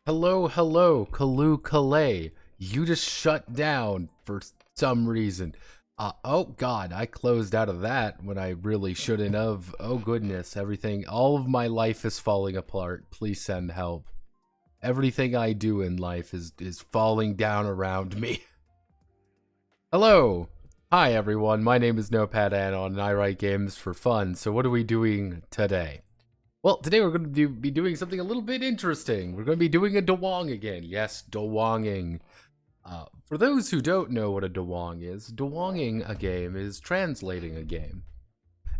Hello, hello, Kalu Kalay. You just shut down for some reason. Oh god, I closed out of that when I really shouldn't have. Oh goodness, all of my life is falling apart. Please send help. Everything I do in life is falling down around me. Hello. Hi everyone, my name is Notepad Anon and I write games for fun. So what are we doing today? Well, today we're going to be doing something a little bit interesting. We're going to be doing a DUWANG again. Yes, DUWANGing. For those who don't know what a DUWANG is, DUWANGing a game is translating a game.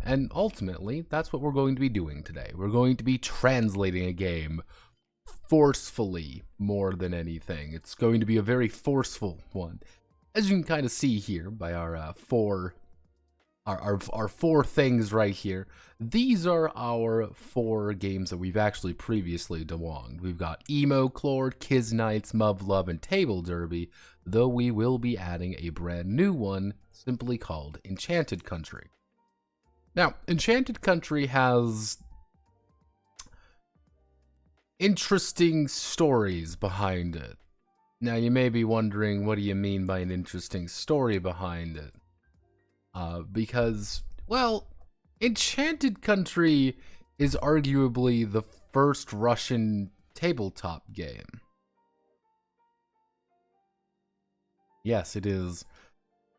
And ultimately, that's what we're going to be doing today. We're going to be translating a game forcefully more than anything. It's going to be a very forceful one. As you can kind of see here by our four things right here. These are our 4 games that we've actually previously DUWANGed. We've got Emo, Clord, Kiz Nights, Mub Love, and Table Derby, though we will be adding a brand new one simply called Enchanted Country. Now, Enchanted Country has interesting stories behind it. Now, you may be wondering, what do you mean by an interesting story behind it? Because, well, Enchanted Country is arguably the first Russian tabletop game. Yes, it is,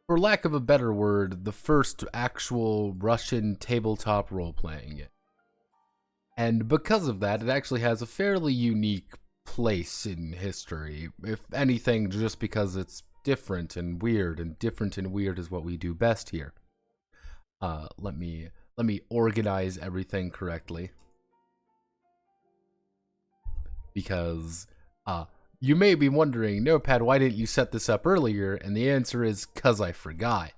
for lack of a better word, the first actual Russian tabletop role-playing game. And because of that, it actually has a fairly unique place in history, if anything, just because it's different and weird is what we do best here. Let me organize everything correctly, because you may be wondering, Notepad, why didn't you set this up earlier? And the answer is, 'cause I forgot.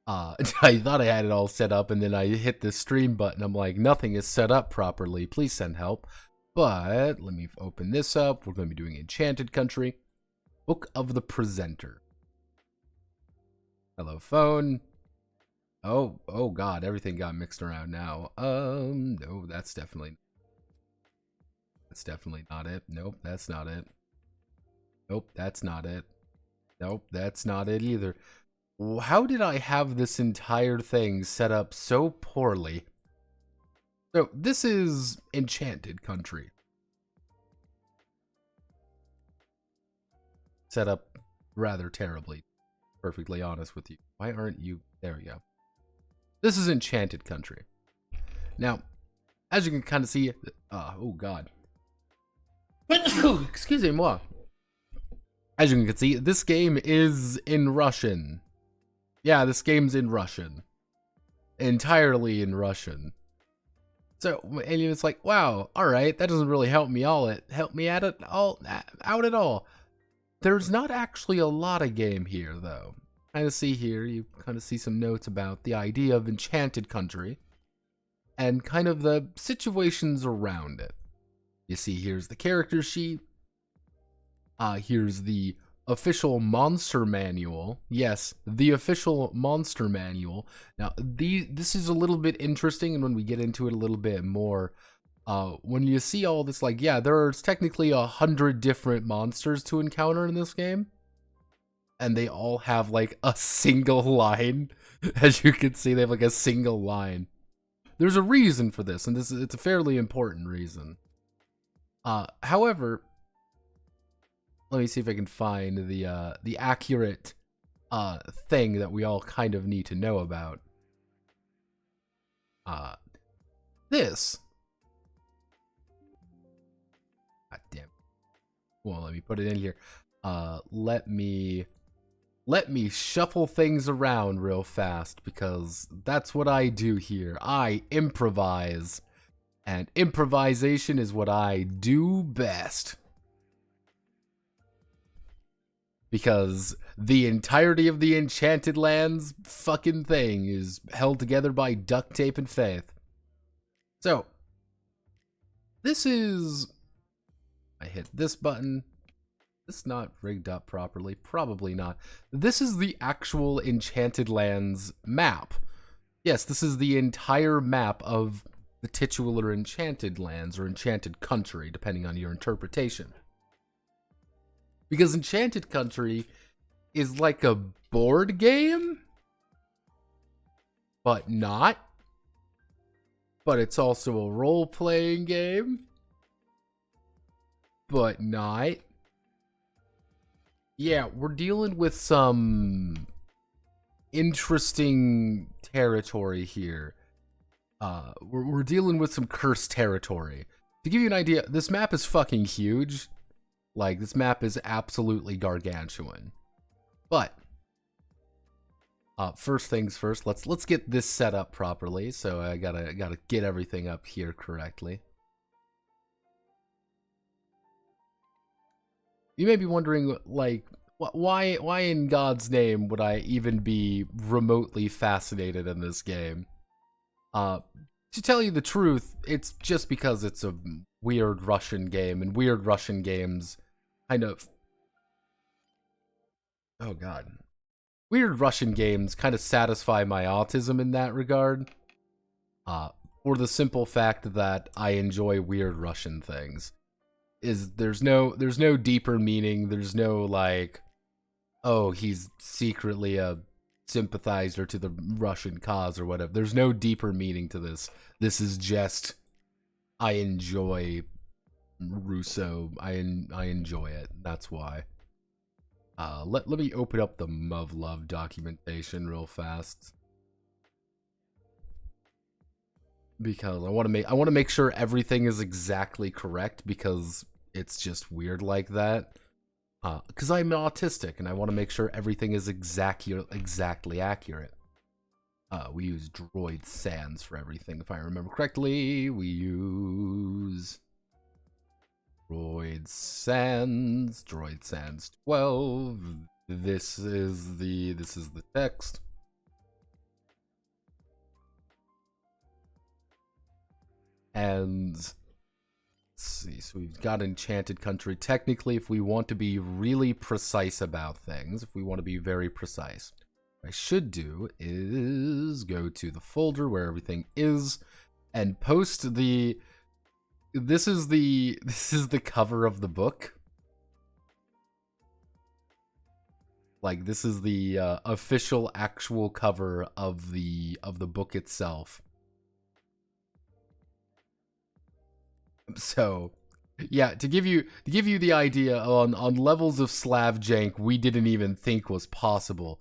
I thought I had it all set up, and then I hit the stream button. I'm like, nothing is set up properly. Please send help. But let me open this up. We're going to be doing Enchanted Country. Book of the Presenter. Hello, phone. Oh god, everything got mixed around now. No, that's definitely not it. Nope, that's not it. Nope, that's not it. Nope, that's not it either. How did I have this entire thing set up so poorly? So, this is Enchanted Country. Set up rather terribly, perfectly honest with you. Why aren't you? There we go. This is Enchanted Country. Now, as you can kind of see, oh god. Excusez-moi. As you can see, this game is in Russian. Yeah, this game's in Russian. Entirely in Russian. So, and it's like, wow, alright, that doesn't really help me out at all. There's not actually a lot of game here, though. Kind of see here, you kind of see some notes about the idea of Enchanted Country and kind of the situations around it. You see, here's the character sheet. Here's the official monster manual. Yes, the official monster manual. Now, this is a little bit interesting, and when we get into it a little bit more, when you see all this, like, yeah, there's technically 100 different monsters to encounter in this game. And they all have, like, a single line. As you can see, they have, like, a single line. There's a reason for this, and it's a fairly important reason. However, let me see if I can find the accurate thing that we all kind of need to know about. This. God damn. Well, let me put it in here. Let me shuffle things around real fast, because that's what I do here. I improvise, and improvisation is what I do best. Because the entirety of the Enchanted Lands fucking thing is held together by duct tape and faith. So, this is... I hit this button. This is not rigged up properly. Probably not. This is the actual Enchanted Lands map. Yes, this is the entire map of the titular Enchanted Lands or Enchanted Country, depending on your interpretation. Because Enchanted Country is like a board game, but not. But it's also a role-playing game, but not. Yeah, we're dealing with some interesting territory here. We're dealing with some cursed territory. To give you an idea, this map is fucking huge. Like, this map is absolutely gargantuan. But first things first, let's get this set up properly. So I gotta get everything up here correctly. You may be wondering, like, why in God's name would I even be remotely fascinated in this game? To tell you the truth, it's just because it's a weird Russian game, and weird Russian games kind of... Oh god. Weird Russian games kind of satisfy my autism in that regard. For the simple fact that I enjoy weird Russian things. There's no deeper meaning, there's no like, oh, he's secretly a sympathizer to the Russian cause or whatever. There's no deeper meaning to this. This is just, I enjoy Russo. I enjoy it. That's why. Let me open up the Muv-Love documentation real fast, because I want to make sure everything is exactly correct, because it's just weird like that. Because I'm autistic and I want to make sure everything is exactly accurate. We use Droid Sans for everything, if I remember correctly. We use Droid Sans 12. This is the text. And let's see, so we've got Enchanted Country. Technically, if we want to be really precise about things, if we want to be very precise, what I should do is go to the folder where everything is and post the... This is the cover of the book. Like, this is the official actual cover of the book itself. So, yeah, to give you the idea on levels of Slav jank we didn't even think was possible.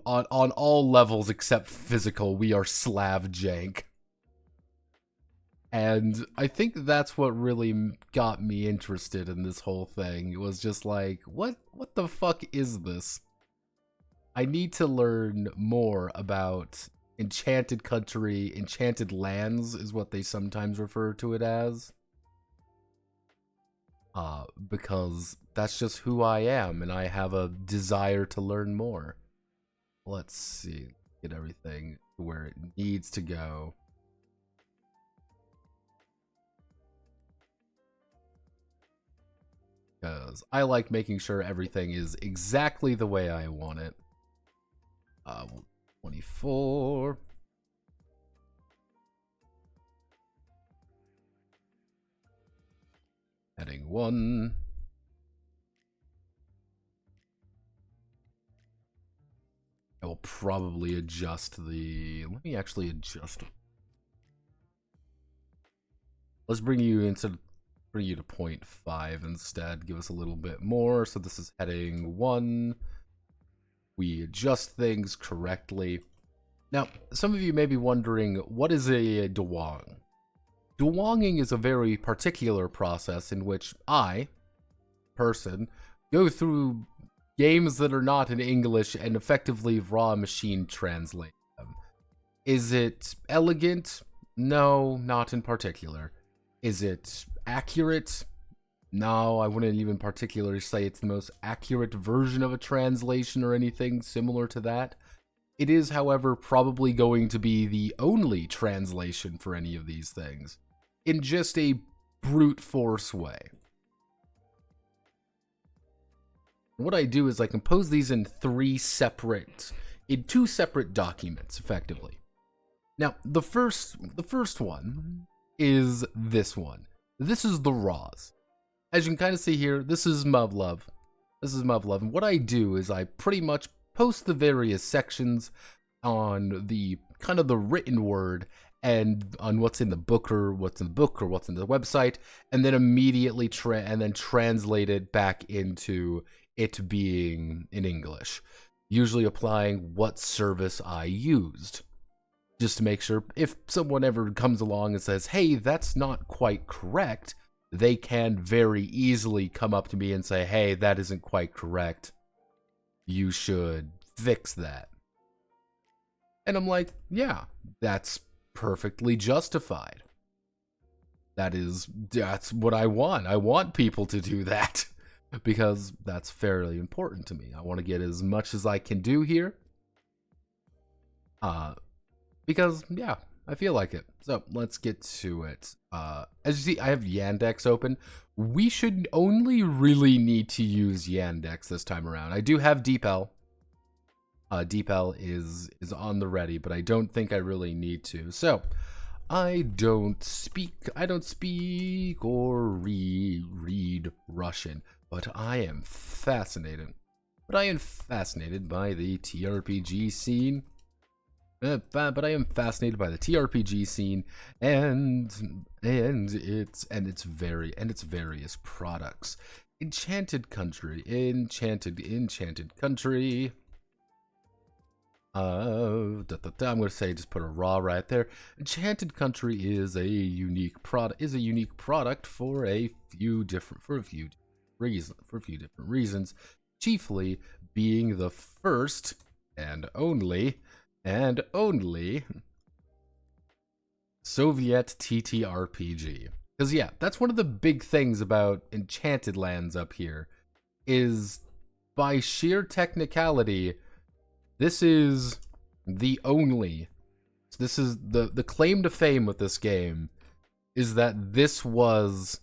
On all levels except physical, we are Slav jank. And I think that's what really got me interested in this whole thing. It was just like, what the fuck is this? I need to learn more about Enchanted Country. Enchanted Lands is what they sometimes refer to it as. Because that's just who I am, and I have a desire to learn more. Let's see, get everything to where it needs to go. Because I like making sure everything is exactly the way I want it. 24. Heading 1. I will probably adjust the... Let me actually adjust. Let's bring you to 0.5 instead. Give us a little bit more. So this is heading 1. We adjust things correctly. Now, some of you may be wondering, what is a DUWANG? DUWANGing is a very particular process in which I, person, go through games that are not in English and effectively raw machine translate them. Is it elegant? No, not in particular. Is it accurate? No, I wouldn't even particularly say it's the most accurate version of a translation or anything similar to that. It is, however, probably going to be the only translation for any of these things, in just a brute force way. What I do is I compose these in two separate documents, effectively. Now, the first one is this one. This is the Raws. As you can kind of see here, this is Muv-Love. This is Muv-Love. And what I do is I pretty much post the various sections on the kind of the written word and on what's in the book or what's in the website, and then immediately translate it back into it being in English, usually applying what service I used, just to make sure if someone ever comes along and says, hey, that's not quite correct, they can very easily come up to me and say, hey, that isn't quite correct, you should fix that. And I'm like, yeah, that's perfectly justified. That's what I want. I want people to do that because that's fairly important to me. I want to get as much as I can do here. Because yeah, I feel like it. So let's get to it. As you see, I have Yandex open. We should only really need to use Yandex this time around. I do have DeepL. DeepL is on the ready, but I don't think I really need to. So I don't speak or read Russian, but I am fascinated. By the TRPG scene. But I am fascinated by the TRPG scene and its various products. Enchanted Country. I'm gonna say just put a raw right there. Enchanted Country is a unique product for a few different reasons, chiefly being the first and only Soviet TTRPG. Because yeah, that's one of the big things about Enchanted Lands up here, is by sheer technicality, this is the claim to fame with this game is that this was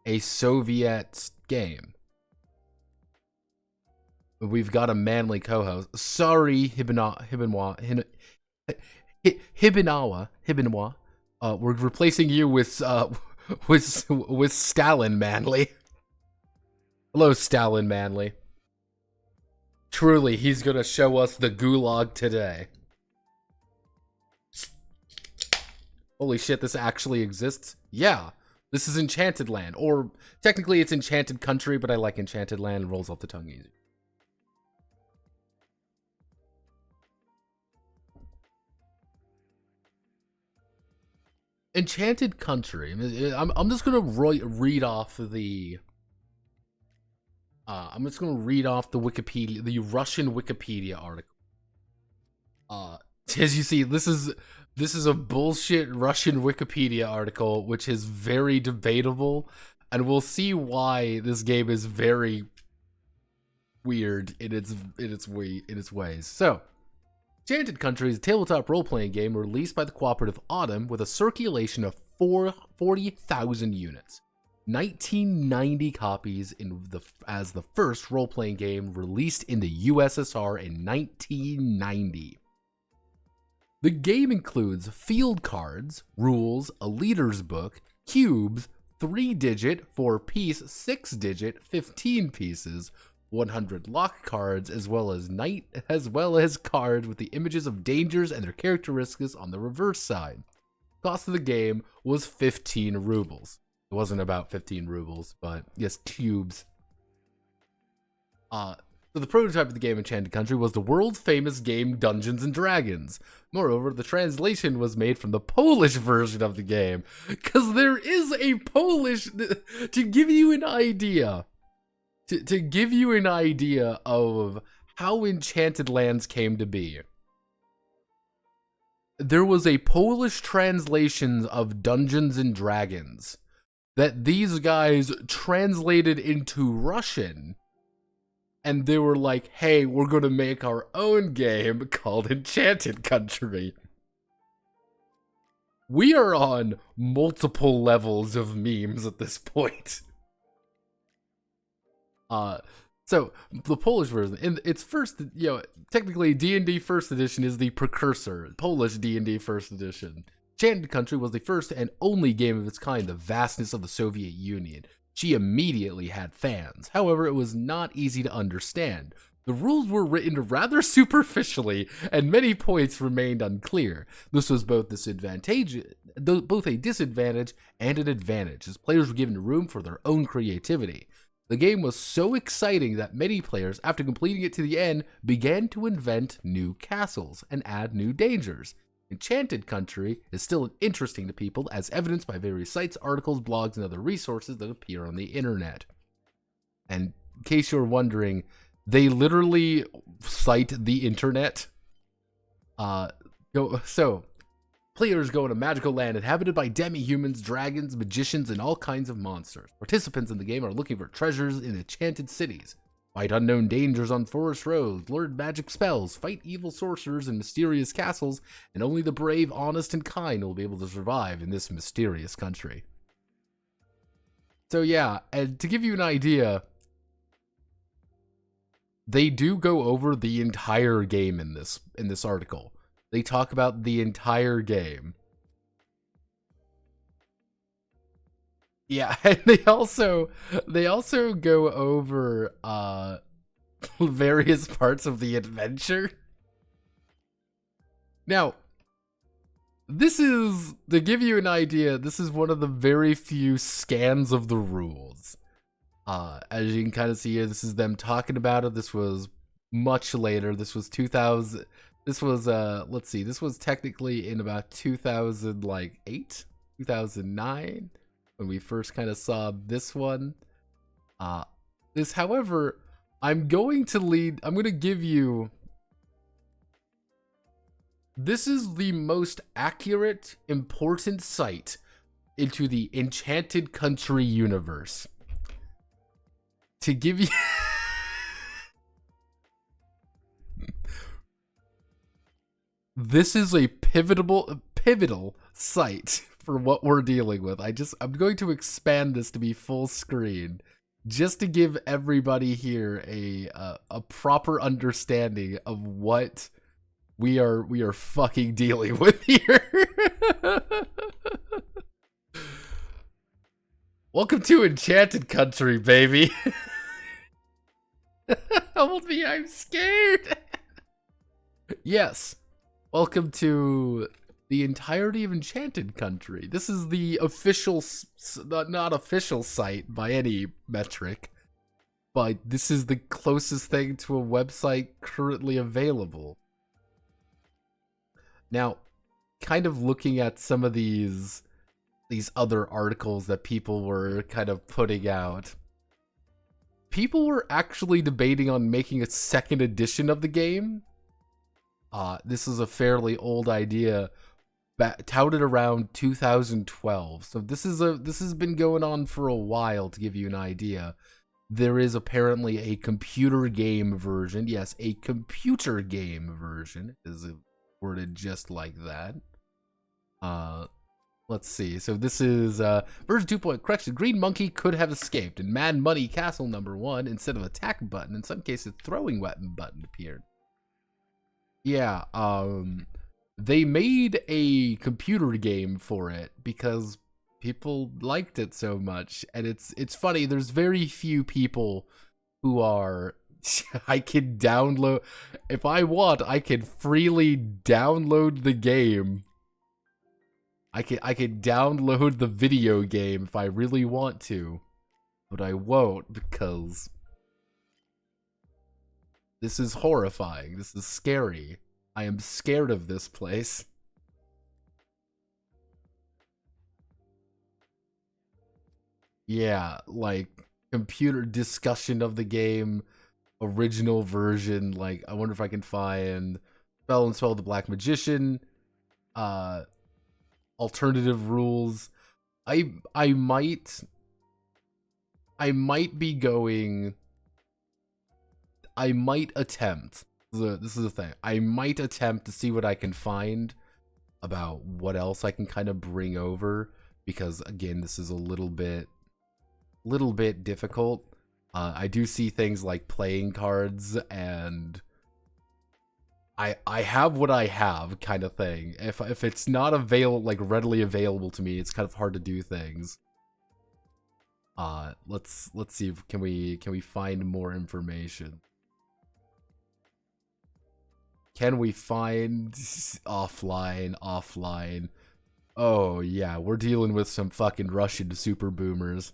a Soviet game. We've got a manly co-host. Sorry, Hibinawa. We're replacing you with Stalin Manly. Hello, Stalin Manly. Truly, he's gonna show us the gulag today. Holy shit, this actually exists? Yeah, this is Enchanted Land. Or, technically it's Enchanted Country, but I like Enchanted Land. It rolls off the tongue easy. Enchanted Country. I'm just gonna read off the... I'm just gonna read off the Wikipedia, the Russian Wikipedia article. As you see, this is a bullshit Russian Wikipedia article, which is very debatable, and we'll see why this game is very weird in its ways. So, Enchanted Country is a tabletop role-playing game released by the cooperative Autumn with a circulation of 40,000 units. 1990 copies as the first role-playing game released in the USSR in 1990. The game includes field cards, rules, a leader's book, cubes, 3-digit, 4-piece, 6-digit, 15 pieces, 100 lock cards, as well as cards with the images of dangers and their characteristics on the reverse side. Cost of the game was 15 rubles. It wasn't about 15 rubles, but yes, cubes. So the prototype of the game Enchanted Country was the world-famous game Dungeons & Dragons. Moreover, the translation was made from the Polish version of the game, because there is a Polish... To give you an idea... To give you an idea of how Enchanted Lands came to be, there was a Polish translation of Dungeons & Dragons that these guys translated into Russian, and they were like, hey, we're gonna make our own game called Enchanted Country. We are on multiple levels of memes at this point. So the Polish version, in its first, technically D&D First Edition is the precursor. Polish D&D First Edition Enchanted Country was the first and only game of its kind in the vastness of the Soviet Union. She immediately had fans. However, it was not easy to understand. The rules were written rather superficially, and many points remained unclear. This was both a disadvantage and an advantage, as players were given room for their own creativity. The game was so exciting that many players, after completing it to the end, began to invent new castles and add new dangers. Enchanted Country is still interesting to people, as evidenced by various sites, articles, blogs, and other resources that appear on the internet. And in case you're wondering, they literally cite the internet. So, players go in a magical land inhabited by demi-humans, dragons, magicians, and all kinds of monsters. Participants in the game are looking for treasures in enchanted cities, fight unknown dangers on forest roads, learn magic spells, fight evil sorcerers in mysterious castles, and only the brave, honest, and kind will be able to survive in this mysterious country. So yeah, and to give you an idea, they do go over the entire game in this article. They talk about the entire game. Yeah, and they also go over various parts of the adventure. Now, this is, to give you an idea, this is one of the very few scans of the rules. As you can kind of see here, this is them talking about it. This was much later. This was 2000. This was, let's see, this was technically in about 2008, 2009, when we first kind of saw this one. However, I'm going to give you, this is the most accurate, important site into the Enchanted Country universe. To give you... This is a pivotal site for what we're dealing with. I'm going to expand this to be full screen just to give everybody here a proper understanding of what we are fucking dealing with here. Welcome to Enchanted Country, baby. Help me, I'm scared. Yes. Welcome to the entirety of Enchanted Country. This is the official, not official site by any metric, but this is the closest thing to a website currently available. Now, kind of looking at some of these other articles that people were kind of putting out, people were actually debating on making a second edition of the game. This is a fairly old idea, touted around 2012. So this has been going on for a while. To give you an idea, there is apparently a computer game version. Yes, a computer game version is worded just like that. Let's see. So this is version 2. Correction. Green Monkey could have escaped, and Mad Money Castle #1 instead of attack button. In some cases, throwing weapon button appeared. Yeah, they made a computer game for it because people liked it so much, and it's funny. There's very few people who are. I can download, if I want, I can freely download the game. I can download the video game if I really want to, but I won't because this is horrifying. This is scary. I am scared of this place. Yeah, like computer discussion of the game, original version. Like, I wonder if I can find Spell and Spell the Black Magician, alternative rules. I might be going. I might attempt. This is the thing. I might attempt to see what I can find about what else I can kind of bring over, because again, this is a little bit difficult. I do see things like playing cards and I have what I have kind of thing. If it's not readily available to me, it's kind of hard to do things. Let's see if can we find more information. Can we find offline? Oh yeah, we're dealing with some fucking Russian super boomers.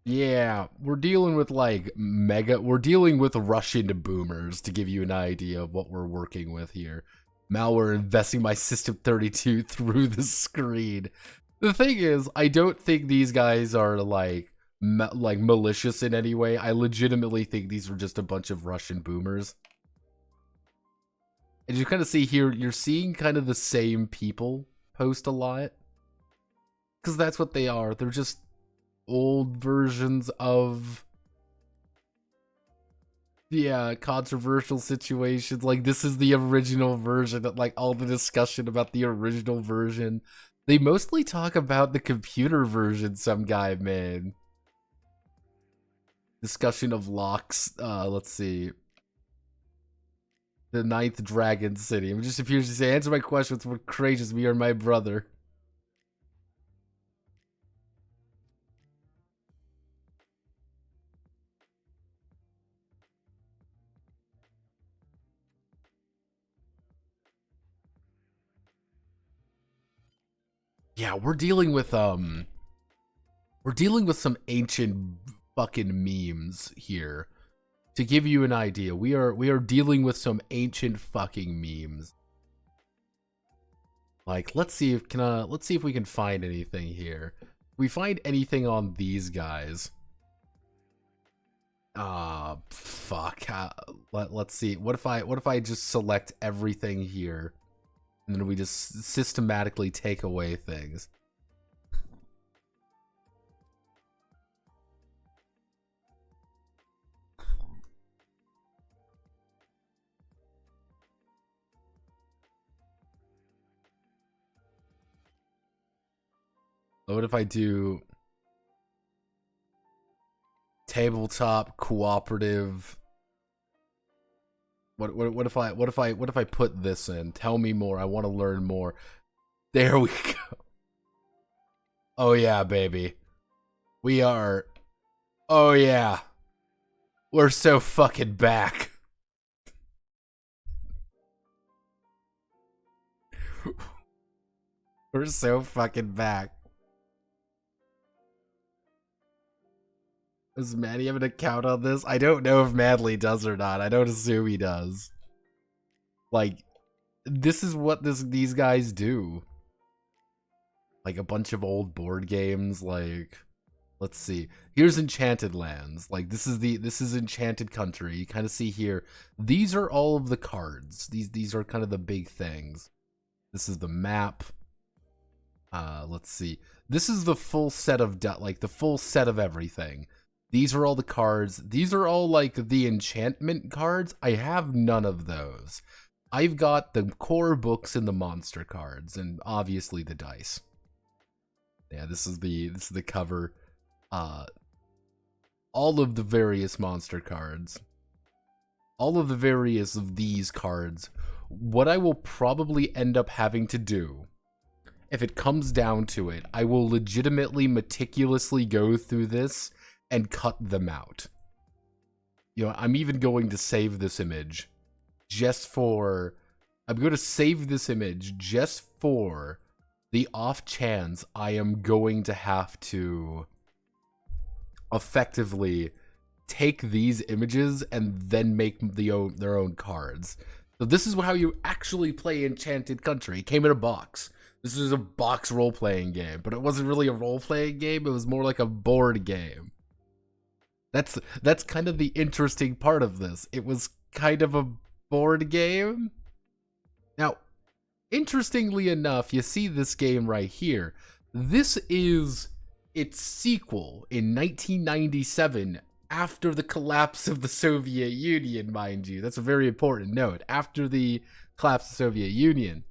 Yeah, we're dealing with we're dealing with Russian boomers to give you an idea of what we're working with here. Malware investing my System 32 through the screen. The thing is, I don't think these guys are like malicious in any way. I legitimately think these are just a bunch of Russian boomers. And you kind of see here, you're seeing kind of the same people post a lot. Because that's what they are. They're just old versions of, yeah, controversial situations. Like, this is the original version, like all the discussion about the original version. They mostly talk about the computer version, some guy made. Discussion of locks, let's see. The 9th Dragon City. It just appears to say, answer my questions, we're courageous, me or my brother. Yeah, we're dealing with some ancient fucking memes here. To give you an idea, we are dealing with some ancient fucking memes. Like, let's see if we can find anything here. If we find anything on these guys. Fuck. Let's see. What if I just select everything here? And then we just systematically take away things. What if I do tabletop cooperative? What if I put this in? Tell me more. I want to learn more. There we go. Oh yeah, baby. We are. Oh yeah. We're so fucking back. We're so fucking back. Does Manny have an account on this? I don't know if Madley does or not. I don't assume he does. Like, this is what these guys do. Like a bunch of old board games, like, let's see. Here's Enchanted Lands. Like, this is Enchanted Country. You kind of see here. These are all of the cards. These are kind of the big things. This is the map. Let's see. This is the full set of the full set of everything. These are all the cards. These are all like the enchantment cards. I have none of those. I've got the core books and the monster cards, and obviously the dice. Yeah, this is the cover. All of the various monster cards. All of the various of these cards. What I will probably end up having to do, if it comes down to it, I will legitimately meticulously go through this and cut them out. You know, I'm even going to save this image just for... I'm going to save this image just for the off chance I am going to have to effectively take these images and then make their own cards. So this is how you actually play Enchanted Country. It came in a box. This is a box role-playing game, but it wasn't really a role-playing game. It was more like a board game. That's kind of the interesting part of this. It was kind of a board game. Now, interestingly enough, you see this game right here. This is its sequel in 1997 after the collapse of the Soviet Union, mind you. That's a very important note. After the collapse of the Soviet Union.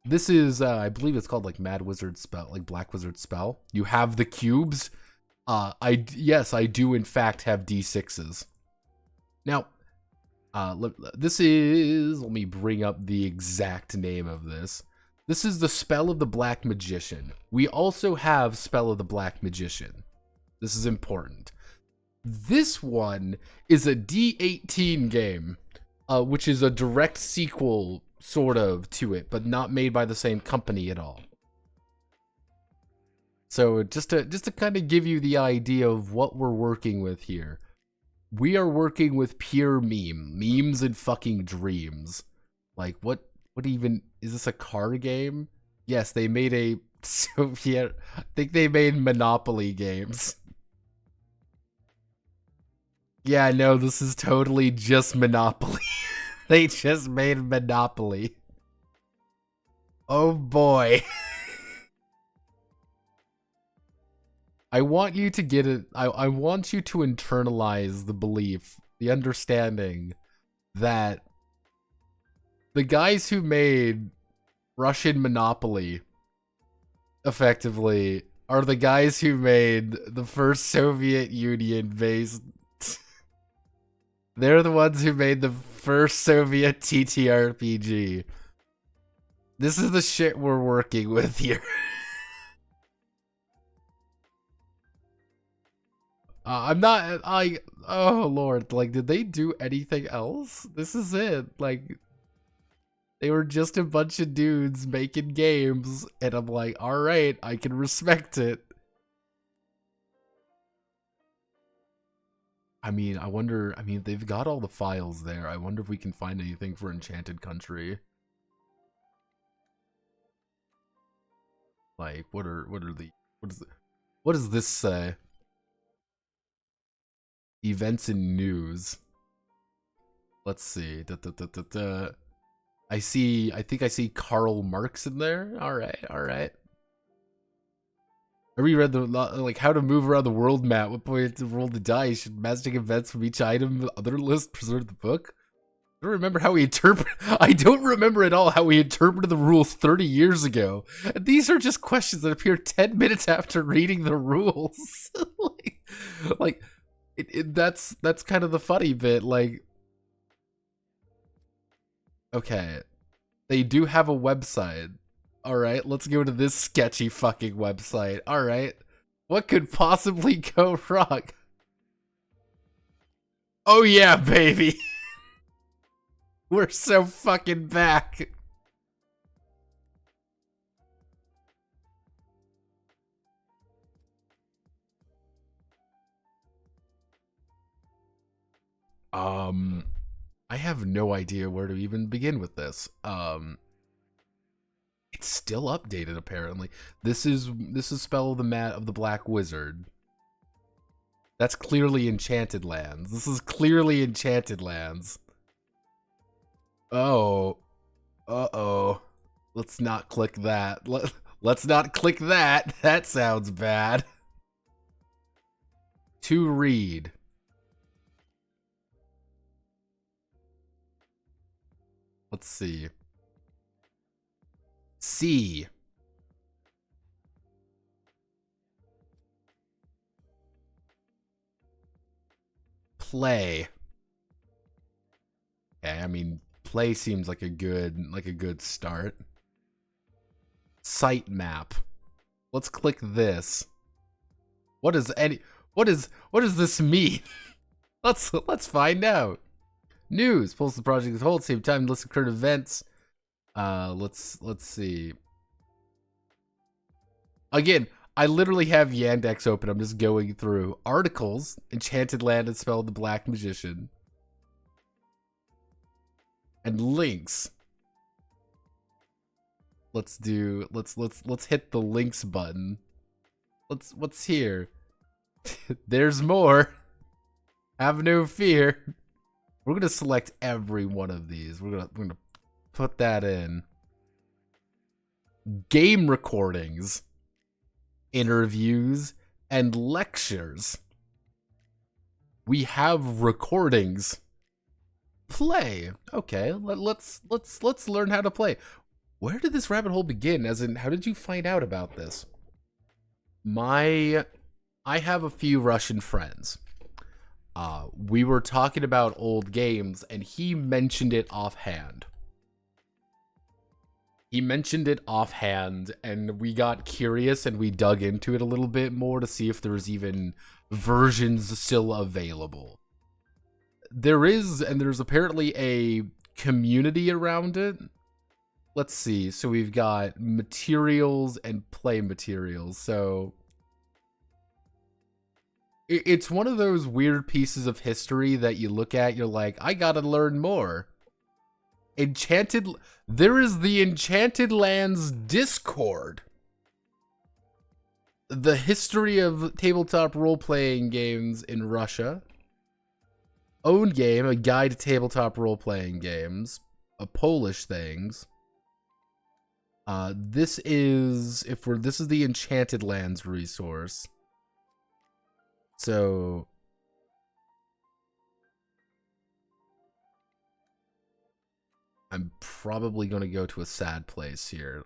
This is, I believe it's called like Mad Wizard Spell, like Black Wizard Spell. You have the cubes. Yes, I do in fact have D6s. Now, this is, let me bring up the exact name of this. This is the Spell of the Black Magician. We also have Spell of the Black Magician. This is important. This one is a D18 game, which is a direct sequel, sort of, to it, but not made by the same company at all. So just to kind of give you the idea of what we're working with here. We are working with pure memes and fucking dreams. Like, what even, is this a card game? Yes, they made a Soviet, I think they made Monopoly games. Yeah, no, this is totally just Monopoly. They just made Monopoly. Oh boy. I want you to get it. I want you to internalize the belief, the understanding that the guys who made Russian Monopoly effectively are the guys who made the first Soviet Union based. They're the ones who made the first Soviet TTRPG. This is the shit we're working with here. Oh lord, like, did they do anything else? This is it, like, they were just a bunch of dudes making games, and I'm like, alright, I can respect it. I mean, they've got all the files there. I wonder if we can find anything for Enchanted Country. Like, what does this say? Events and news. Let's see. I think I see Karl Marx in there. Alright. I reread the, like, how to move around the world map. What point to roll the dice? Should magic events from each item the other list preserve the book? I don't remember how we interpret. I don't remember at all how we interpreted the rules 30 years ago. And these are just questions that appear 10 minutes after reading the rules. That's kind of the funny bit. Like, okay, they do have a website. Alright, let's go to this sketchy fucking website. Alright. What could possibly go wrong? Oh yeah, baby! We're so fucking back! I have no idea where to even begin with this. It's still updated apparently. This is Spell of the Black Wizard. That's clearly Enchanted Lands. This is clearly Enchanted Lands. Oh. Uh-oh. Let's not click that. Let's not click that. That sounds bad. To read. Let's see. C. Play. Okay, I mean, play seems like a good start. Site map. Let's click this. What does this mean? Let's find out. News. Pulls the project as a whole. Same time. List of current events. Let's see. Again, I literally have Yandex open. I'm just going through articles. Enchanted Land and Spell of the Black Magician. And links. Let's hit the links button. What's here? There's more. Have no fear. We're gonna select every one of these. We're gonna put that in. Game recordings, interviews, and lectures. We have recordings. Play. Okay, let's learn how to play. Where did this rabbit hole begin? As in, how did you find out about this? I have a few Russian friends. We were talking about old games, and he mentioned it offhand. And we got curious, and we dug into it a little bit more to see if there's even versions still available. There is, and there's apparently a community around it. Let's see. So we've got materials and play materials. So it's one of those weird pieces of history that you look at, you're like, I gotta learn more. There is the Enchanted Lands Discord. The history of tabletop role-playing games in Russia. Own game, a guide to tabletop role-playing games. A Polish things. This is the Enchanted Lands resource. So I'm probably going to go to a sad place here.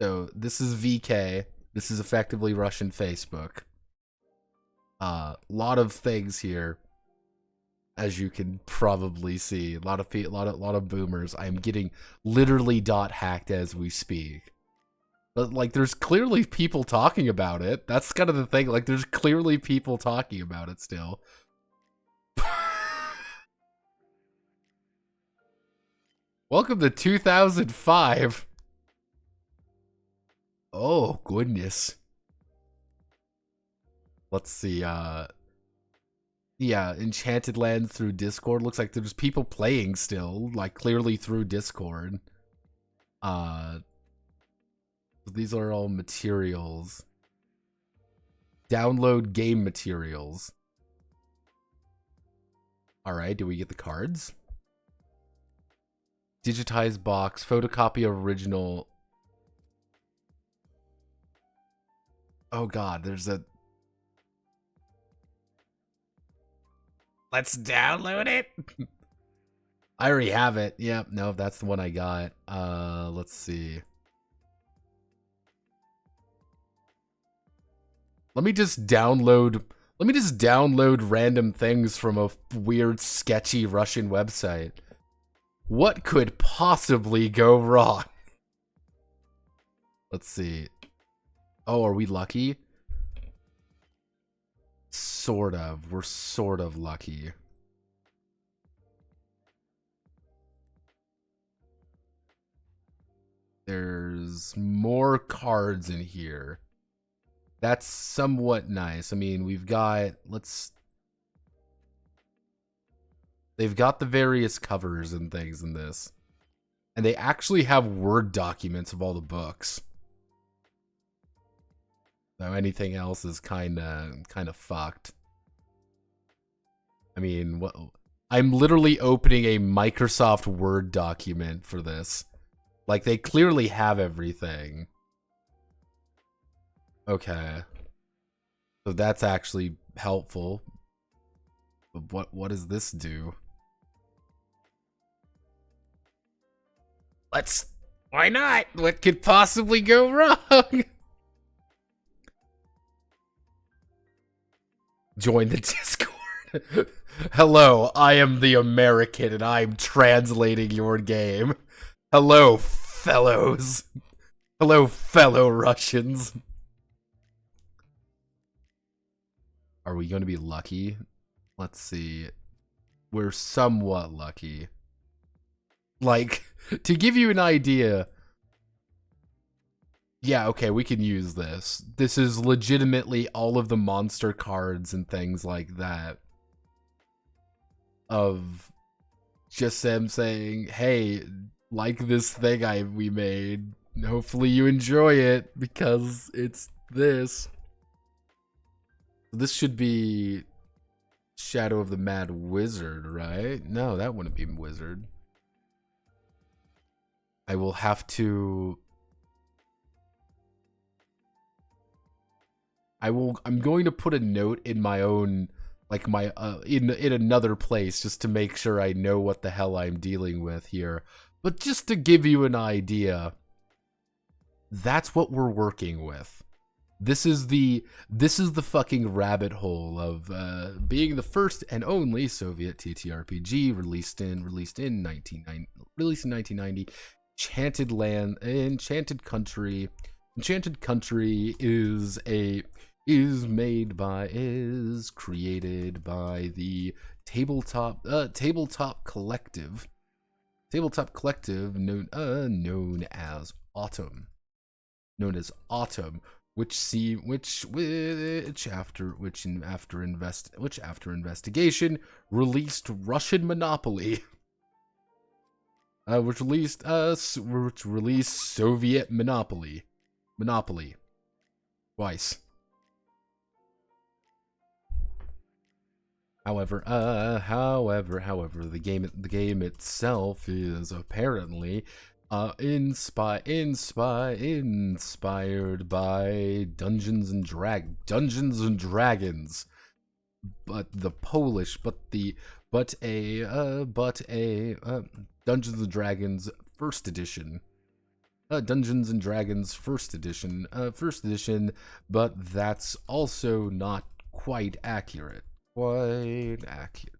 So this is VK. This is effectively Russian Facebook. Lot of things here, as you can probably see. A lot of boomers. I'm getting literally hacked as we speak. But like, there's clearly people talking about it. That's kind of the thing. Like, there's clearly people talking about it still. Welcome to 2005. Oh, goodness. Let's see. Yeah, Enchanted Lands through Discord. Looks like there's people playing still, like clearly through Discord. These are all materials. Download game materials. Alright, do we get the cards? Digitize box, photocopy original. Oh god, there's a... Let's download it! I already have it. Yep, no, that's the one I got. Let's see. Let me just download random things from a weird, sketchy Russian website. What could possibly go wrong? Let's see. Oh, are we lucky? Sort of. We're sort of lucky. There's more cards in here. That's somewhat nice. I mean, we've got, they've got the various covers and things in this. And they actually have Word documents of all the books. So anything else is kind of fucked. I mean, what? I'm literally opening a Microsoft Word document for this. Like, they clearly have everything. Okay. So that's actually helpful. But what does this do? Why not? What could possibly go wrong? Join the Discord. Hello, I am the American and I'm translating your game. Hello, fellows. Hello, fellow Russians. Are we going to be lucky? Let's see. We're somewhat lucky. Like, to give you an idea. Yeah, okay, we can use this. This is legitimately all of the monster cards and things like that. Of just them saying, hey, like this thing we made. Hopefully you enjoy it because it's this. This should be Shadow of the Mad Wizard, right? No, that wouldn't be Wizard. I will have to... I'm going to put a note in my own like my in another place, just to make sure I know what the hell I'm dealing with here. But just to give you an idea, that's what we're working with. This is the fucking rabbit hole of being the first and only Soviet TTRPG released in 1990. Enchanted Country. Enchanted Country is created by the tabletop collective known as Autumn. After investigation released Russian Monopoly, which released Soviet Monopoly twice. However, the game itself is apparently inspired by Dungeons and Dragons, but the Polish, Dungeons and Dragons first edition. Dungeons and Dragons first edition, but that's also not quite accurate. Quite accurate.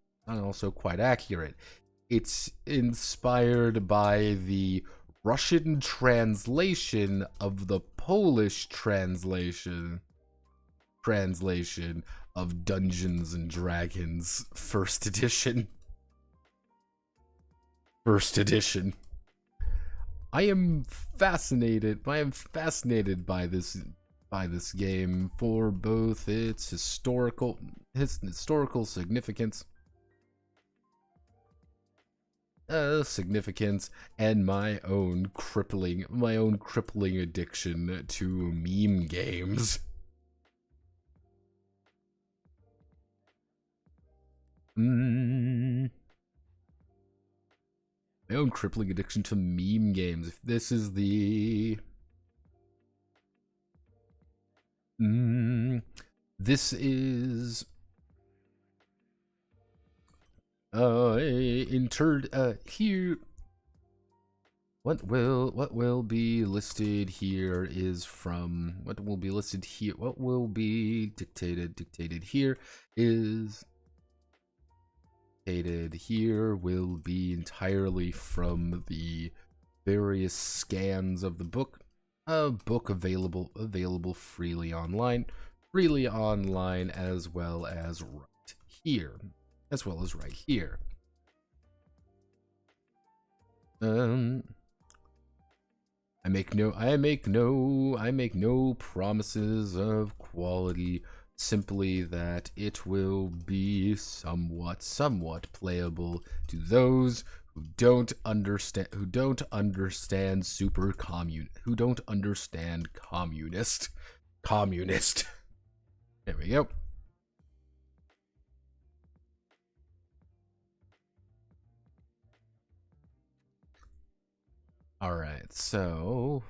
It's inspired by the Russian translation of the Polish translation of Dungeons and Dragons first edition. I am fascinated by this game for both its historical significance and my own crippling addiction to meme games. My own crippling addiction to meme games. If this is the this is here. What will be listed here is from what will be listed here. What will be dictated here is will be entirely from the various scans of the book. Book available freely online, as well as right here. I make no promises of quality, simply that it will be somewhat playable to those who don't understand communist. There we go. All right, so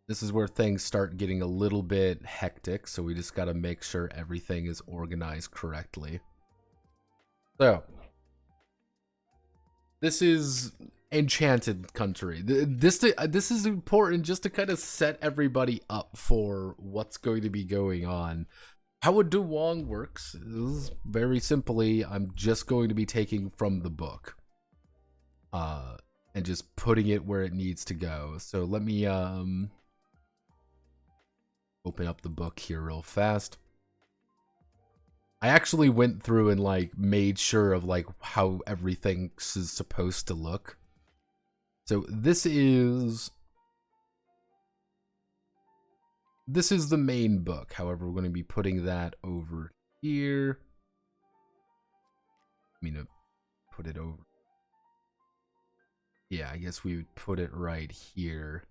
this is where things start getting a little bit hectic, so we just got to make sure everything is organized correctly. So, this is Enchanted Country. This is important just to kind of set everybody up for what's going to be going on. How a DUWANG works is very simply, I'm just going to be taking from the book and just putting it where it needs to go. So let me open up the book here real fast. I actually went through and like made sure of like how everything is supposed to look. So this is the main book. However, we're going to be putting that over here. I mean, put it over. Yeah, I guess we would put it right here.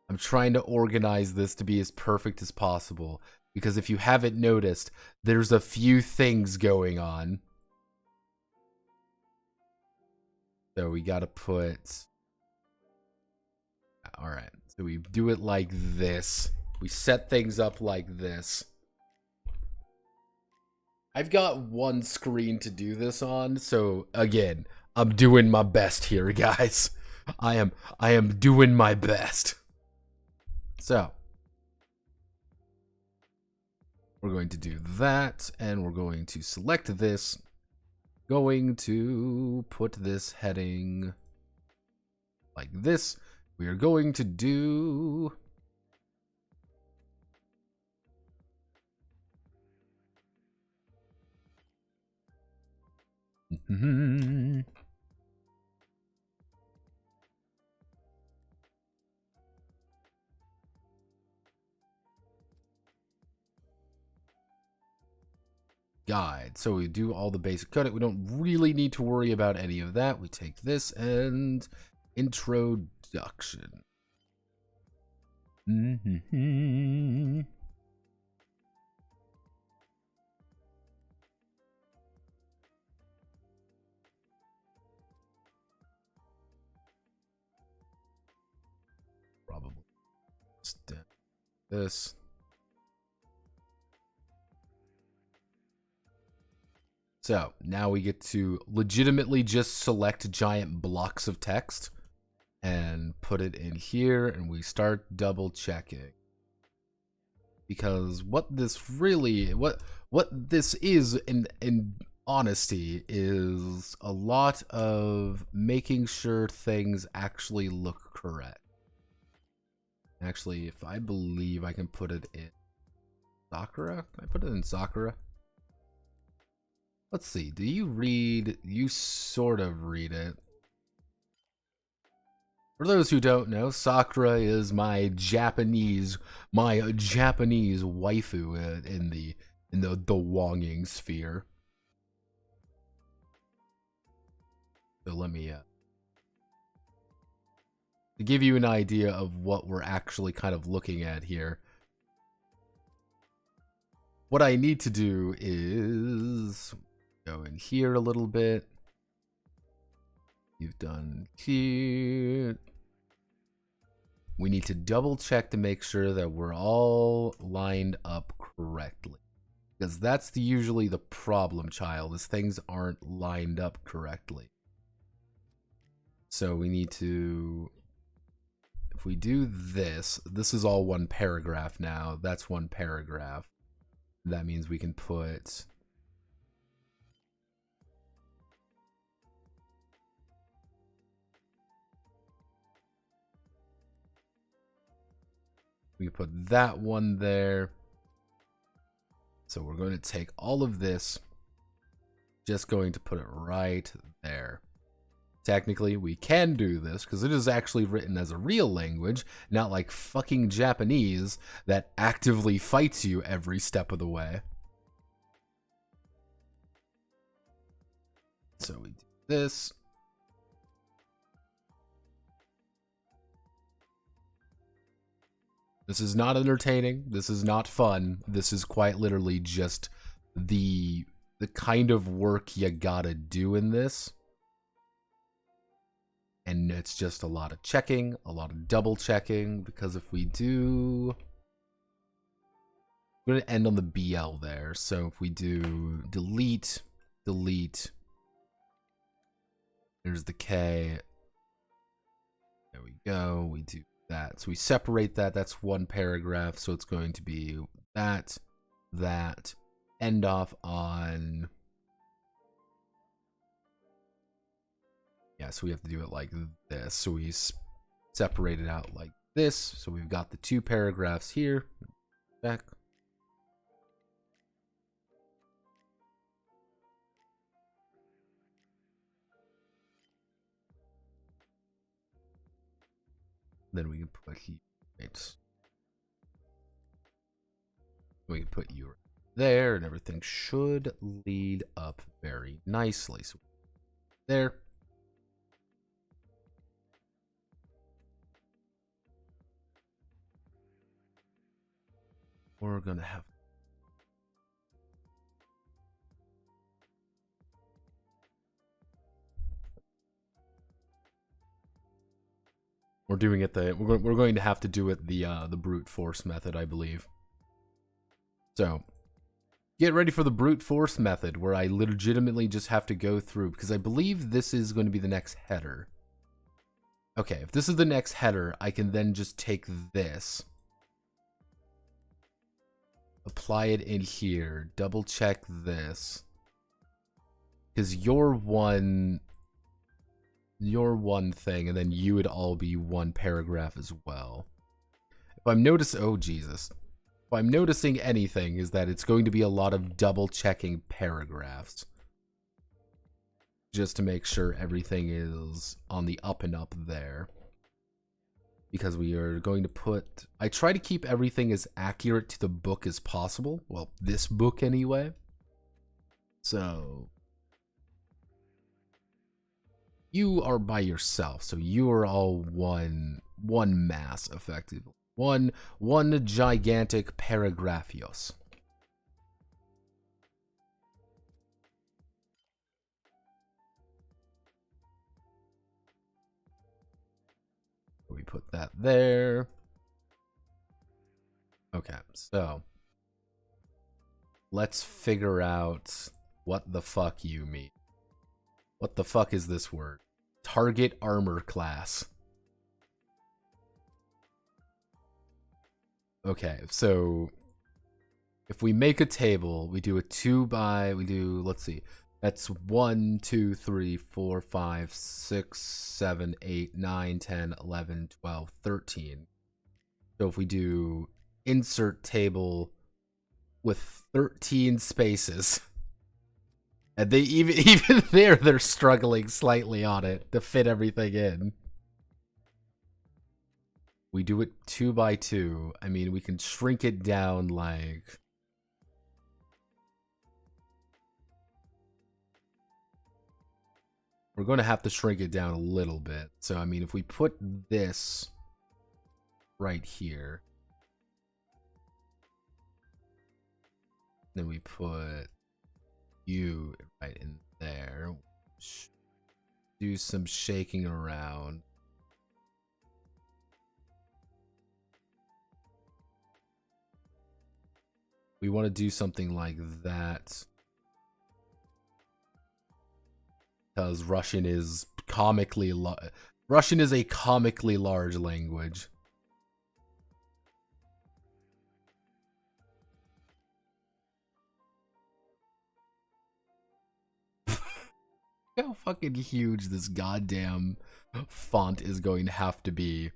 I'm trying to organize this to be as perfect as possible, because if you haven't noticed, there's a few things going on. So we got to put... All right, so we do it like this. We set things up like this. I've got one screen to do this on, so again, I'm doing my best here, guys. I am doing my best. So, we're going to do that, and we're going to select this. Going to put this heading like this. We are going to do... guide. So we do all the basic coding. We don't really need to worry about any of that. We take this and introduction. Probably this. So now we get to legitimately just select giant blocks of text and put it in here, and we start double checking. Because what this is in honesty is a lot of making sure things actually look correct. Actually, if I believe I can put it in Sakura, can I put it in Sakura? Let's see, do you read? You sort of read it. For those who don't know, Sakura is my Japanese waifu in the DUWANG sphere. So let me to give you an idea of what we're actually kind of looking at here. What I need to do is go in here a little bit. You've done here. We need to double check to make sure that we're all lined up correctly. Because that's usually the problem, child, is things aren't lined up correctly. So we need to... If we do this, this is all one paragraph now. That's one paragraph. That means we can put... We can put that one there. So we're going to take all of this, just going to put it right there. Technically, we can do this because it is actually written as a real language, not like fucking Japanese that actively fights you every step of the way. So we do this. This is not entertaining. This is not fun. This is quite literally just the kind of work you gotta do in this. And it's just a lot of checking, a lot of double checking, because if we do... We're gonna end on the BL there. So if we do delete, delete, there's the K. There we go. We do that. So we separate that. That's one paragraph. So it's going to be that, end off on... Yeah, so we have to do it like this. So we separate it out like this. So we've got the two paragraphs here. Back. Then we can put here. Right. We can put you there, and everything should lead up very nicely. So there. We're gonna have We're doing it we're going to have to do it the brute force method, I believe. So, get ready for the brute force method, where I legitimately just have to go through, because I believe this is going to be the next header. Okay, if this is the next header, I can then just take this, apply it in here, double check this, because you're one thing, and then you would all be one paragraph as well. If I'm oh Jesus. If I'm noticing anything, is that it's going to be a lot of double checking paragraphs, just to make sure everything is on the up and up there. Because we are going to put... I try to keep everything as accurate to the book as possible. Well, this book anyway. So... you are by yourself, so you are all one mass, effectively. One gigantic paragraphios. We put that there. Okay, so let's figure out what the fuck you mean. What the fuck is this word? Target armor class. Okay, so if we make a table, we do a 2 by, let's see, that's 1, 2, 3, 4, 5, 6, 7, 8, 9, 10, 11, 12, 13. So if we do insert table with 13 spaces, and they even there, they're struggling slightly on it to fit everything in. We do it 2 by 2. I mean, we can shrink it down like... we're going to have to shrink it down a little bit. So, I mean, if we put this right here, then we put you right in there, do some shaking around. We want to do something like that, because Russian is a comically large language. How fucking huge this goddamn font is going to have to be.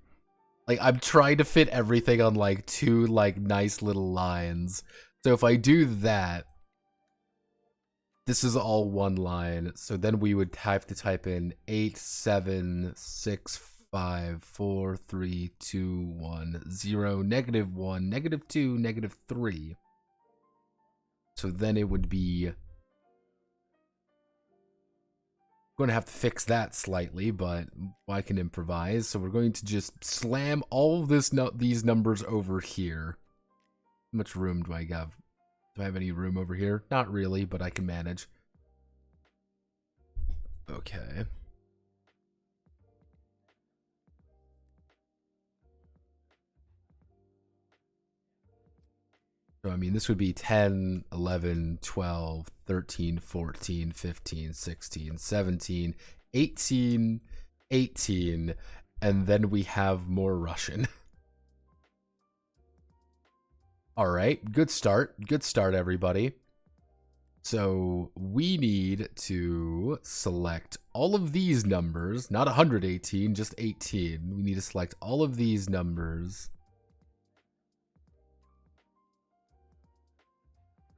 Like, I'm trying to fit everything on like 2 like nice little lines. So if I do that, this is all one line. So then we would have to type in 8, 7, 6, 5, 4, 3, 2, 1, 0, -1, -2, -3. So then it would be... going to have to fix that slightly, but I can improvise. So we're going to just slam all of these numbers over here. How much room do I have? Do I have any room over here? Not really, but I can manage. Okay. So, I mean, this would be 10, 11, 12, 13, 14, 15, 16, 17, 18, 18, and then we have more Russian. All right, good start. Good start, everybody. So we need to select all of these numbers, not 118, just 18. We need to select all of these numbers.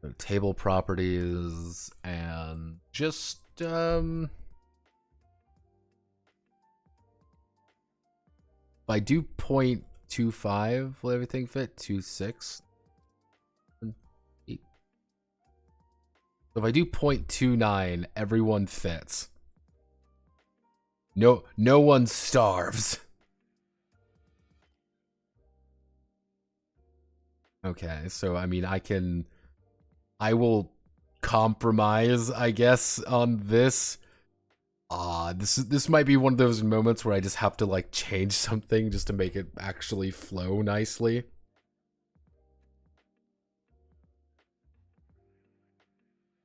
So table properties, and just if I do 0.25, will everything fit? 26. If I do 0.29, everyone fits. No one starves. Okay, so I mean, I will compromise, I guess, on this. This might be one of those moments where I just have to like change something just to make it actually flow nicely.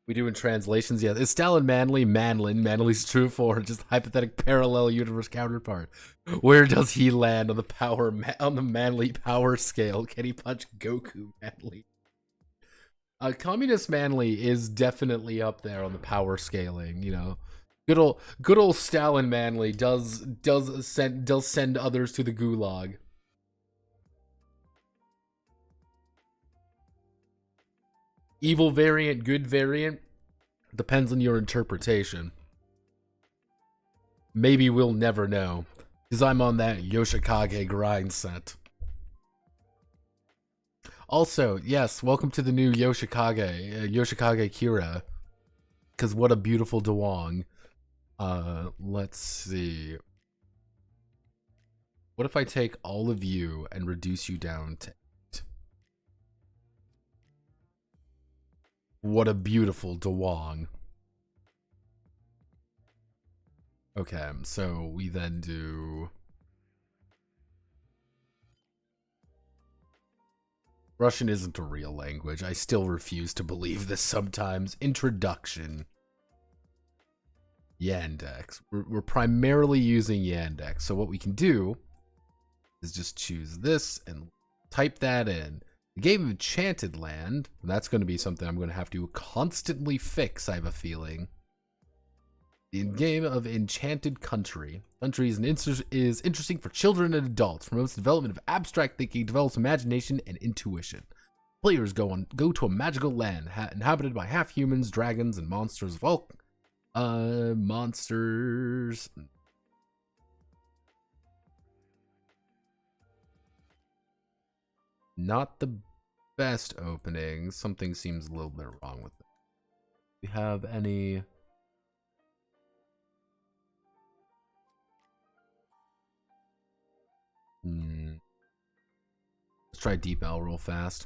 We do in translations, yeah. Is Stalin manly? Manly's true for just hypothetical parallel universe counterpart. Where does he land on the on the manly power scale? Can he punch Goku manly? Communist manly is definitely up there on the power scaling, you know. Good old Stalin manly does send others to the gulag. Evil variant, good variant, depends on your interpretation. Maybe we'll never know, because I'm on that Yoshikage grind set. Also, yes, welcome to the new Yoshikage, Yoshikage Kira, because what a beautiful DUWANG. Let's see. What if I take all of you and reduce you down to 8? What a beautiful DUWANG. Okay, so we then do... Russian isn't a real language. I still refuse to believe this sometimes. Introduction. Yandex. We're primarily using Yandex. So what we can do is just choose this and type that in. The game of Enchanted Land. That's going to be something I'm going to have to constantly fix, I have a feeling. The game of Enchanted Country. Country is interesting for children and adults. Promotes the development of abstract thinking, develops imagination and intuition. Players go to a magical land inhabited by half-humans, dragons, and monsters of all monsters. Not the best opening. Something seems a little bit wrong with it. Do we have any... Let's try Deep L real fast.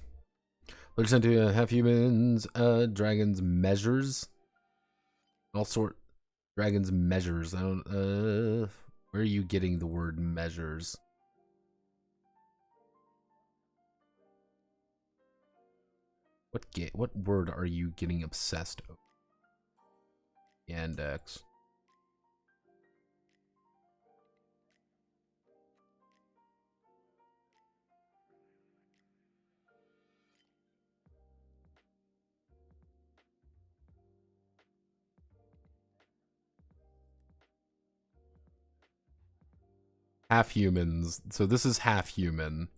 Looks into half humans, dragons measures. All sort dragons measures. I don't where are you getting the word measures? What word are you getting obsessed over? Yandex. Half humans. So this is half human.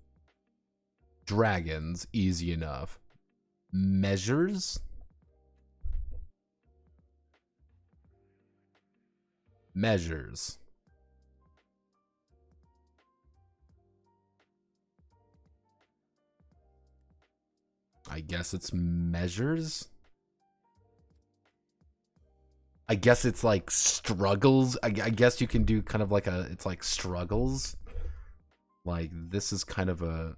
Dragons, easy enough. Measures? Measures. I guess it's measures? I guess it's like struggles. I guess you can do kind of like it's like struggles. Like this is kind of a...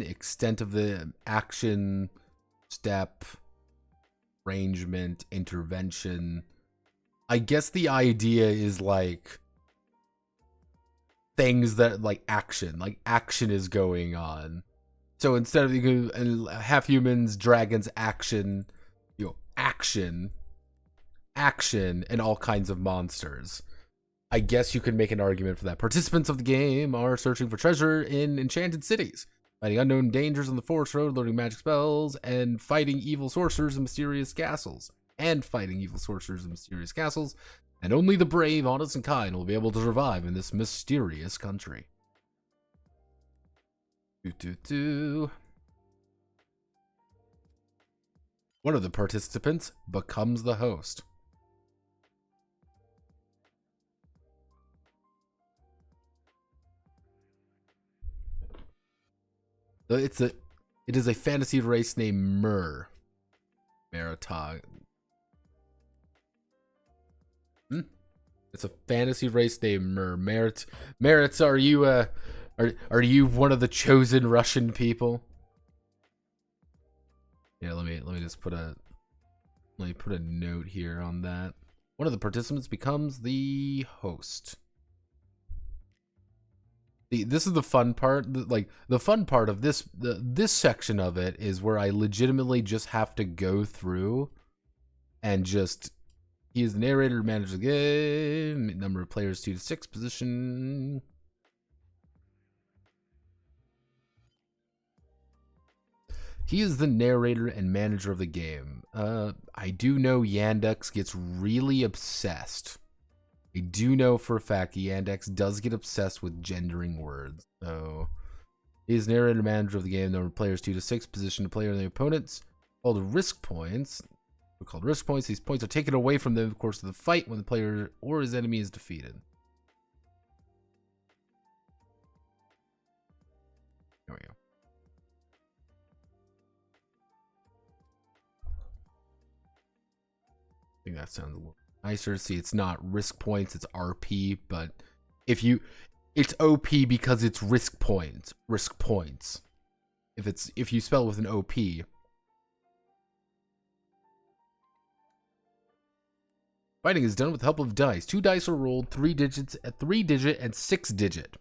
extent of the action, step, arrangement, intervention. I guess the idea is like things that like action is going on. So instead of half humans, dragons, action, you know, action, and all kinds of monsters. I guess you could make an argument for that. Participants of the game are searching for treasure in enchanted cities, fighting unknown dangers on the forest road, learning magic spells, and fighting evil sorcerers in mysterious castles. And only the brave, honest, and kind will be able to survive in this mysterious country. One of the participants becomes the host. It is a fantasy race named Maritag. It's a fantasy race named Merits, are you Are you one of the chosen Russian people? Yeah, let me just put a note here on that. One of the participants becomes the host. This is the fun part. Like the fun part of this section of it is where I legitimately just have to go through and just he is the narrator, manages the game, number of players 2 to 6, position. He is the narrator and manager of the game. I do know Yandex gets really obsessed. I do know for a fact Yandex does get obsessed with gendering words. So he is narrator and manager of the game. Number of players 2 to 6, position to player and the opponents. All the risk points. They're called risk points. These points are taken away from them in the course of the fight when the player or his enemy is defeated. There we go. I think that sounds a little nicer. See, it's not risk points, it's RP, but it's OP because it's risk points. Risk points. If you spell it with an OP. Fighting is done with the help of dice. 2 dice are rolled, 3 digits, a 3-digit and 6-digit.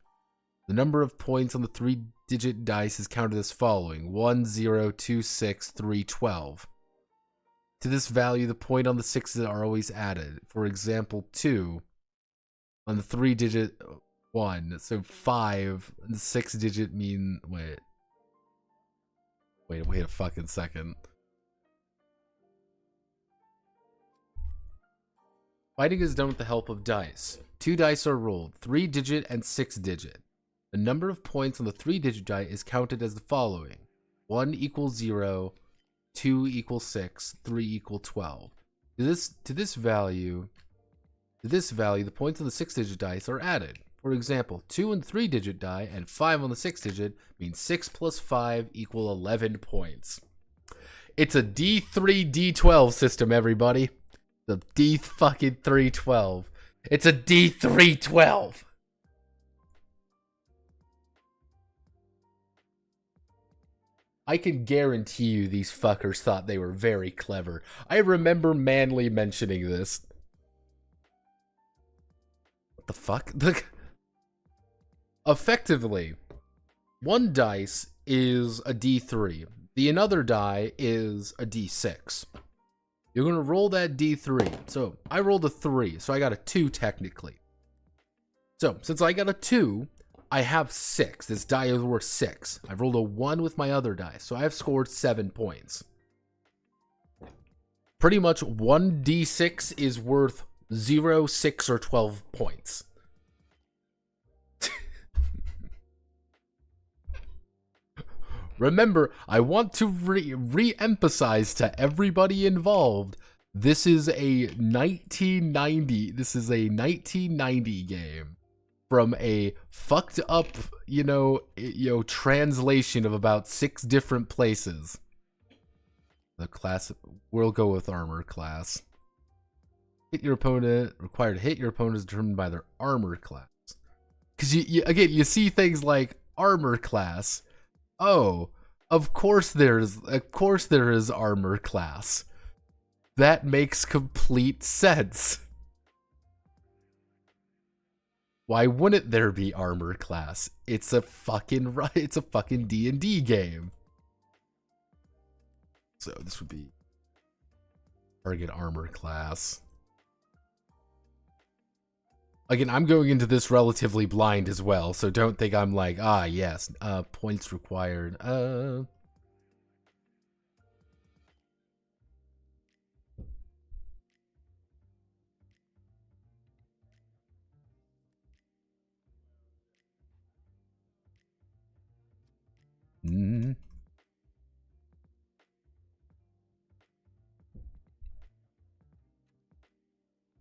The number of points on the 3-digit dice is counted as following: 1, 0, 2, 6, 3, 12. To this value, the point on the 6s are always added. For example, 2 on the 3-digit 1. So 5, the 6-digit mean wait a fucking second. Fighting is done with the help of dice. 2 dice are rolled, 3-digit and 6-digit. The number of points on the 3-digit die is counted as the following: 1 equals 0, 2 equals 6, 3 equals 12. To this value, the points on the 6-digit dice are added. For example, 2 and 3-digit die and 5 on the 6-digit means 6 plus 5 equal 11 points. It's a D3 D12 system, everybody. The D fucking 312. It's a D312. I can guarantee you these fuckers thought they were very clever. I remember Manly mentioning this. What the fuck? Effectively, one dice is a D3. The another die is a D6. You're going to roll that D3. So I rolled a 3, so I got a 2 technically. So since I got a 2, I have 6. This die is worth 6. I've rolled a 1 with my other die, so I have scored 7 points. Pretty much 1 D6 is worth 0, 6, or 12 points. Remember, I want to re-emphasize to everybody involved, this is a 1990 game from a fucked up, translation of about 6 different places. The class, we'll go with armor class. Hit your opponent, required to hit your opponent is determined by their armor class. Because you see things like armor class. Oh, of course there is armor class. That makes complete sense. Why wouldn't there be armor class? It's a fucking D&D game. So this would be target armor class. Again, I'm going into this relatively blind as well, so don't think I'm like, yes, points required.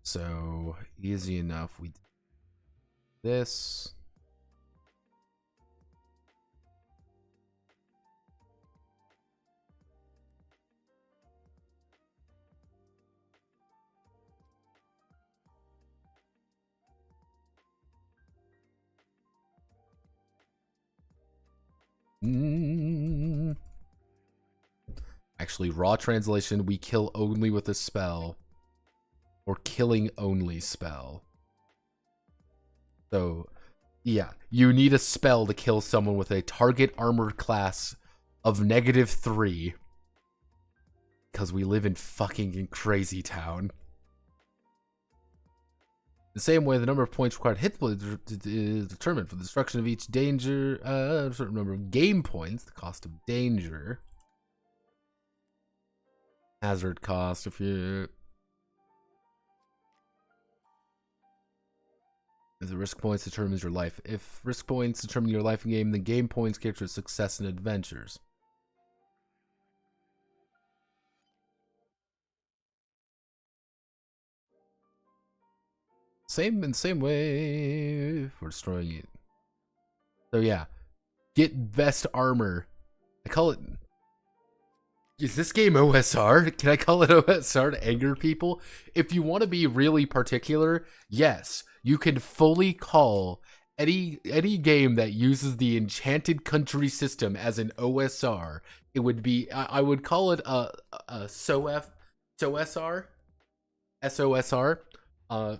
So easy enough. We did this. Actually, raw translation, we kill only with a spell. Or killing only spell. So, yeah, you need a spell to kill someone with a target armor class of -3. Because we live in fucking crazy town. The same way, the number of points required hit points is determined for the destruction of each danger, a certain number of game points, the cost of danger. Hazard cost, if you... As the risk points determines your life. If risk points determine your life in game, then game points capture success and adventures. Same way for destroying it. So yeah, get best armor. I call it... Is this game OSR? Can I call it OSR to anger people? If you want to be really particular, yes, you can fully call any game that uses the Enchanted Country system as an OSR. It would be, I would call it a SOSR, SOSR,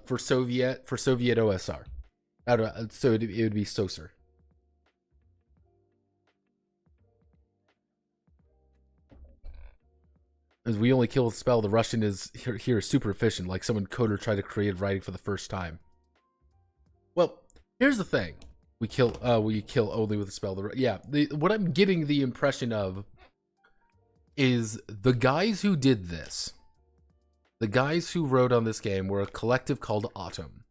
for Soviet OSR. So it would be SOSR. As we only kill with spell, the Russian is here is super efficient, like someone coder tried to create writing for the first time. Well, here's the thing: we kill only with a spell. What I'm getting the impression of is the guys who did this, the guys who wrote on this game, were a collective called Autumn.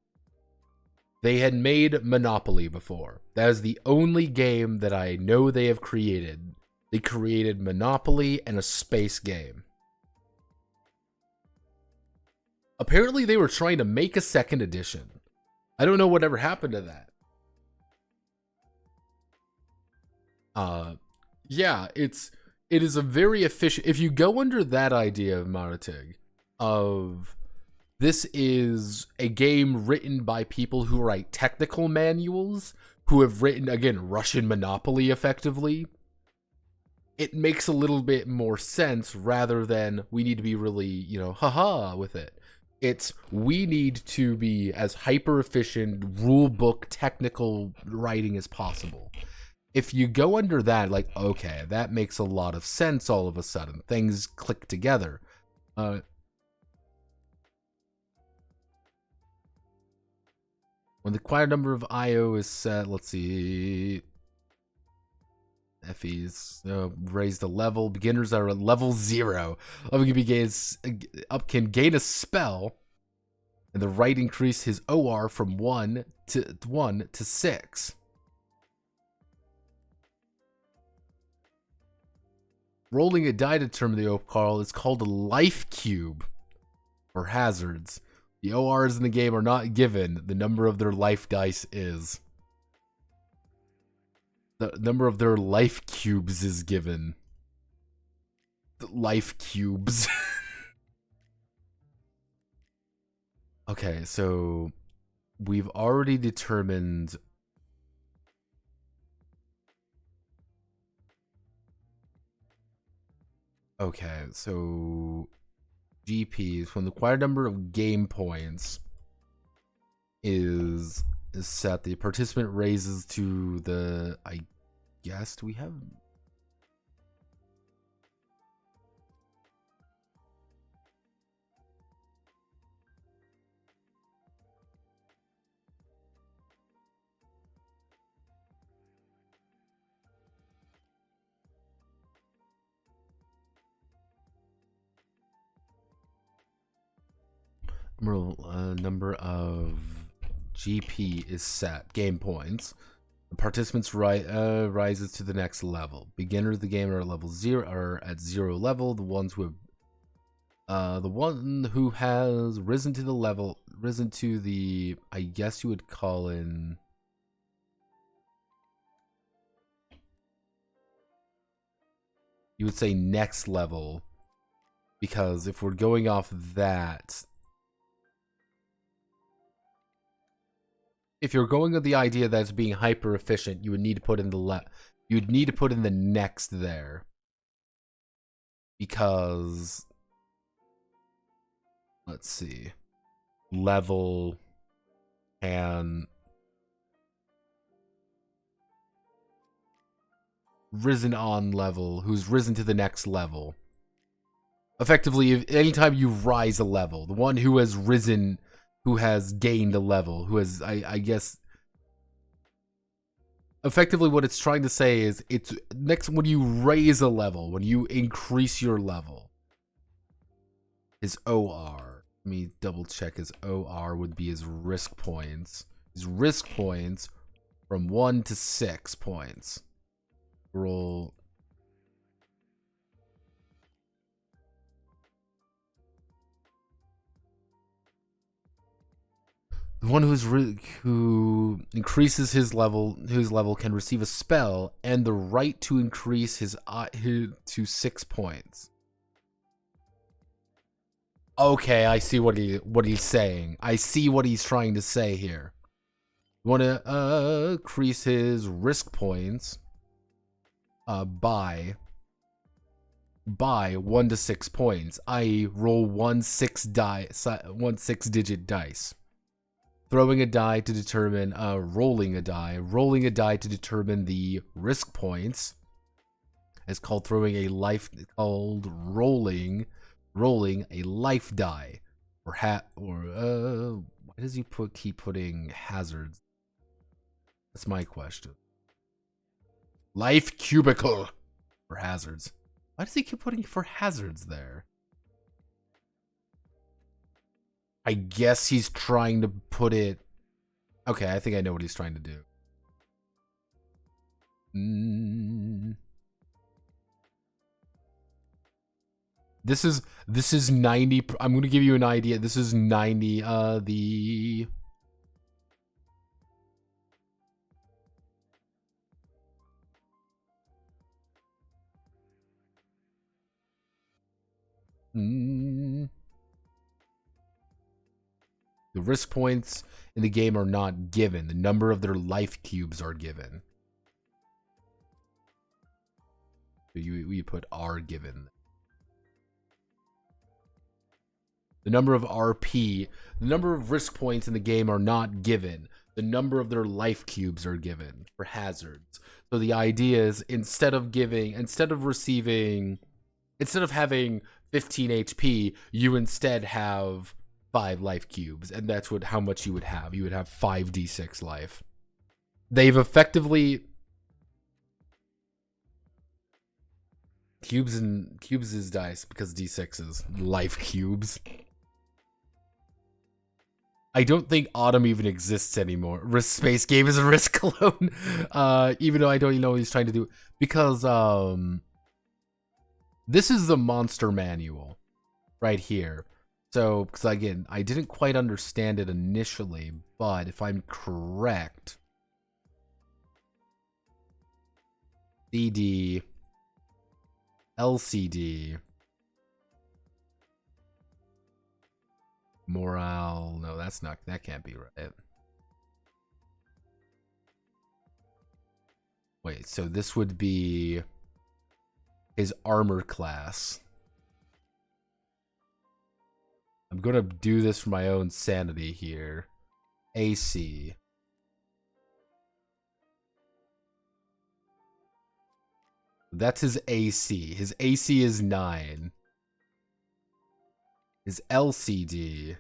They had made Monopoly before. That is the only game that I know they have created. They created Monopoly and a space game. Apparently, they were trying to make a second edition. I don't know whatever happened to that. Yeah, it is a very efficient... If you go under that idea of Maratig, of this is a game written by people who write technical manuals, who have written, again, Russian Monopoly effectively, it makes a little bit more sense rather than we need to be really, haha with it. It's we need to be as hyper efficient, rule book, technical writing as possible. If you go under that, like, okay, that makes a lot of sense all of a sudden. Things click together. When the required number of IO is set, let's see. FE's raised a level. Beginners are at level 0. Can gain a spell, and the right increase his OR from 1 to 6. Rolling a die to determine the OR is called a life cube for hazards. The ORs in the game are not given. The number of their life dice is. The number of their life cubes is given. The life cubes. Okay, so we've already determined... Okay, so GPs, when the required number of game points is set, the participant raises to the... I guess, do we have... number of GP is set, game points. The participants rises to the next level. Beginners of the game are at level 0, are at 0 level. The ones who have, the one who has risen to the, I guess you would call in. You would say next level, because if we're going off that. If you're going with the idea that it's being hyper efficient, you would need to put in the you'd need to put in the next there. Because, let's see, level and risen on level, who's risen to the next level. Effectively, if, anytime you rise a level, the one who has risen, who has gained a level, who has, I guess, effectively what it's trying to say is, it's next when you raise a level, when you increase your level, his OR. Let me double check. His OR would be his risk points. His risk points from 1 to 6 points. Roll. The one who increases his level, whose level can receive a spell and the right to increase his to 6 points. Okay, I see what he's saying. I see what he's trying to say here. You want to increase his risk points by 1 to 6 points, i.e. roll 1 6-digit dice. Throwing a die to determine, rolling a die to determine the risk points. It's called rolling a life die, why does he keep putting hazards? That's my question. Life cubicle for hazards. Why does he keep putting for hazards there? I guess he's trying to put it. Okay, I think I know what he's trying to do. This is 90. I'm going to give you an idea. This is 90. The risk points in the game are not given. The number of their life cubes are given. So you put are given. The number of RP, the number of risk points in the game are not given. The number of their life cubes are given for hazards. So the idea is instead of having 15 HP, you instead have 5 life cubes, and that's how much you would have. You would have 5d6 life. They've effectively cubes is dice because d6 is life cubes. I don't think Autumn even exists anymore. Space Game is a risk alone. Even though I don't even know what he's trying to do. Because this is the monster manual right here. So, because again, I didn't quite understand it initially, but if I'm correct, CD, LCD, morale, no, that can't be right. Wait, so this would be his armor class. I'm gonna do this for my own sanity here. AC. That's his AC. His AC is 9. His LCD.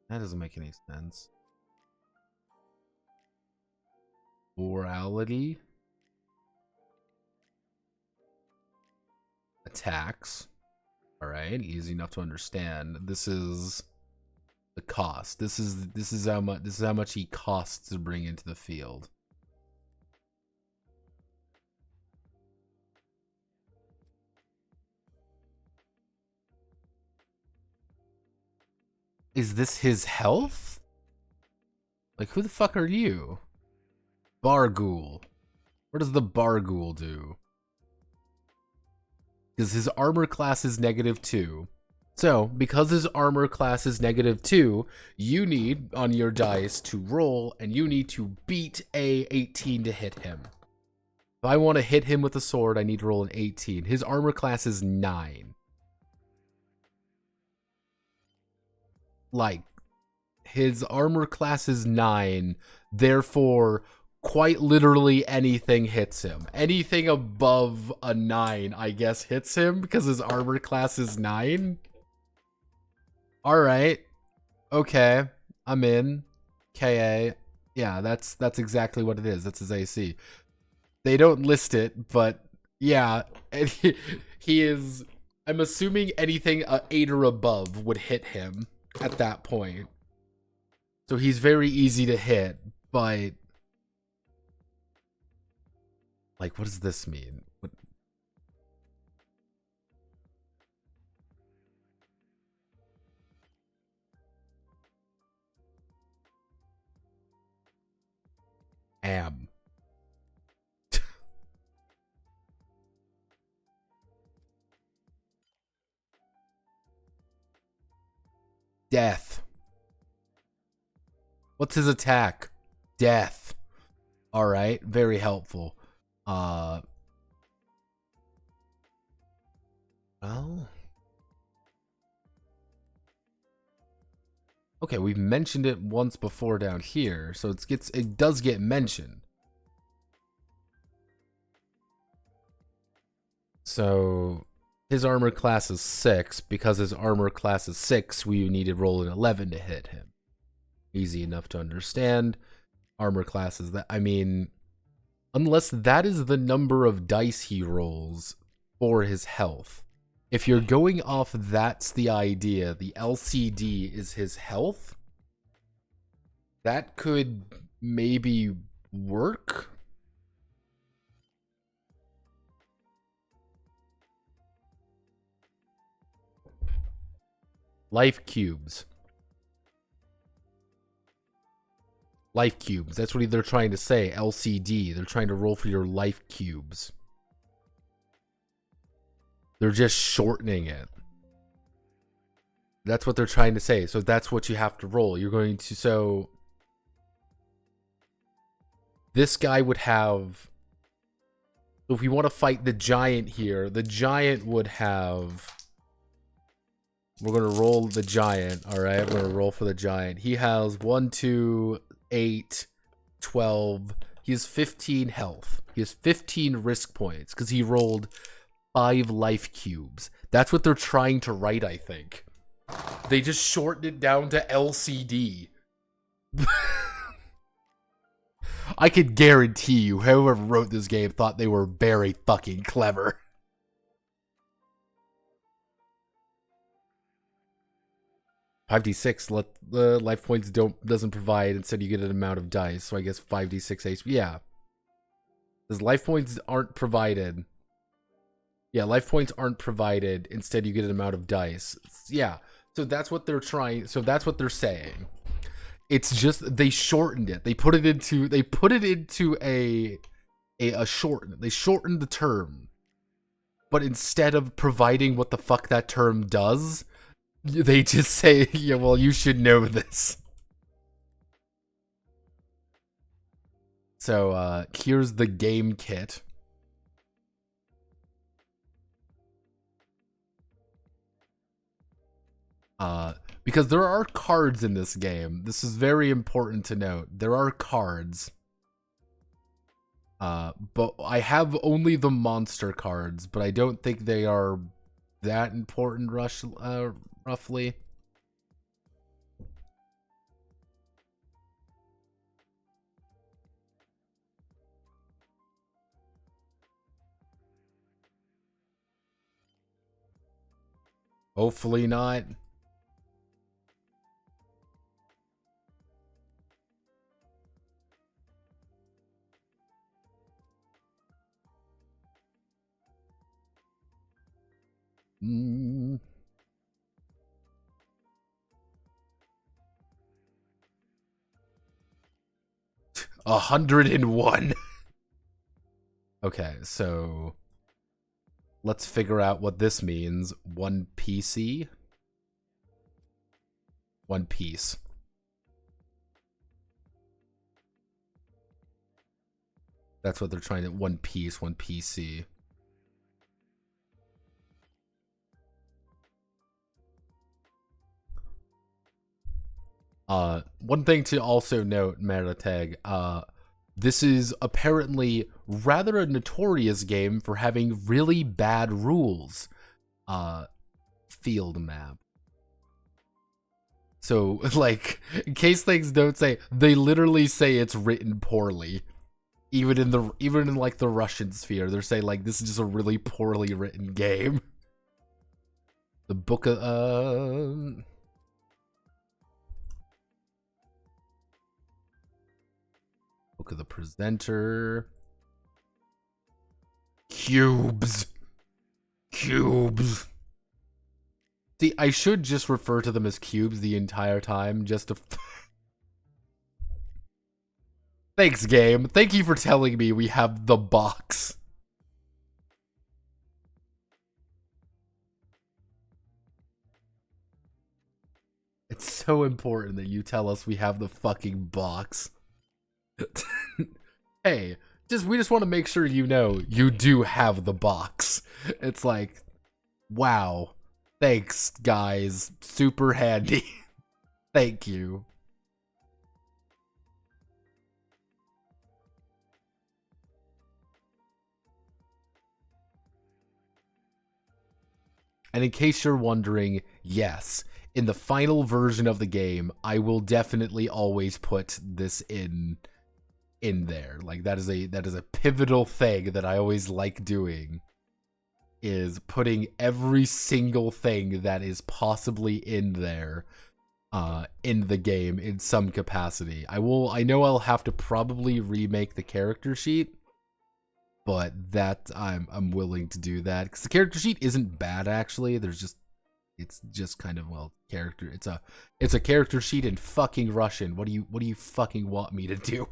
That doesn't make any sense. Morality. Attacks. Alright, easy enough to understand. This is the cost. This is how much he costs to bring into the field. Is this his health? Like, who the fuck are you? Barghoul. What does the Barghoul do? Because his armor class is -2. So, because his armor class is -2, you need, on your dice, to roll, and you need to beat a 18 to hit him. If I want to hit him with a sword, I need to roll an 18. His armor class is 9. Like, his armor class is 9, therefore, quite literally anything hits him. Anything above a 9, I guess, hits him, because his armor class is 9. Alright. Okay. I'm in. KA. Yeah, that's exactly what it is. That's his AC. They don't list it, but yeah, he is... I'm assuming anything 8 or above would hit him at that point. So he's very easy to hit, but... Like, what does this mean? What... Am. Death. What's his attack? Death. Alright, very helpful. Well... Okay, we've mentioned it once before down here, so it does get mentioned. So his armor class is 6. Because his armor class is 6, we need to roll an 11 to hit him. Easy enough to understand. Armor class is that, I mean, unless that is the number of dice he rolls for his health. If you're going off that's the idea, the LCD is his health, that could maybe work. Life cubes. Life cubes. That's what they're trying to say. LCD. They're trying to roll for your life cubes. They're just shortening it. That's what they're trying to say. So that's what you have to roll. You're going to... So... This guy would have... So if we want to fight the giant here, the giant would have... We're going to roll the giant, alright? We're going to roll for the giant. He has 1, 2, 8, 12. He has 15 health. He has 15 risk points because he rolled 5 life cubes. That's what they're trying to write, I think. They just shortened it down to LCD. I could guarantee you whoever wrote this game thought they were very fucking clever. $5d6, let the life points doesn't provide, instead you get an amount of dice, so I guess 5d6 HP, yeah. Because life points aren't provided. Yeah, life points aren't provided, instead you get an amount of dice. Yeah, so that's what they're trying, so that's what they're saying. It's just, they shortened it. They put it into a shorten. They shortened the term. But instead of providing what the fuck that term does, they just say, yeah, well, you should know this. So, here's the game kit. Because there are cards in this game. This is very important to note. There are cards. But I have only the monster cards, but I don't think they are that important, roughly. Hopefully not. Mm. 101. Okay, so let's figure out what this means. One PC? One piece. That's what they're trying to, one piece, one PC. One thing to also note, Metatag, this is apparently rather a notorious game for having really bad rules. Field map. So, like, in case things don't say, they literally say it's written poorly. Even in like the Russian sphere, they're saying like this is just a really poorly written game. The book of Book of the Presenter. Cubes. Cubes. See, I should just refer to them as cubes the entire time, just to... Thanks, game. Thank you for telling me we have the box. It's so important that you tell us we have the fucking box. Hey, we just want to make sure you know you do have the box. It's like, wow. Thanks, guys. Super handy. Thank you. And in case you're wondering, yes, in the final version of the game, I will definitely always put this in there. Like that is a pivotal thing that I always like doing, is putting every single thing that is possibly in there in the game in some capacity. I know I'll have to probably remake the character sheet, but that I'm willing to do that because the character sheet isn't bad actually. It's just kind of, well, character. It's a character sheet in fucking Russian. What do you fucking want me to do?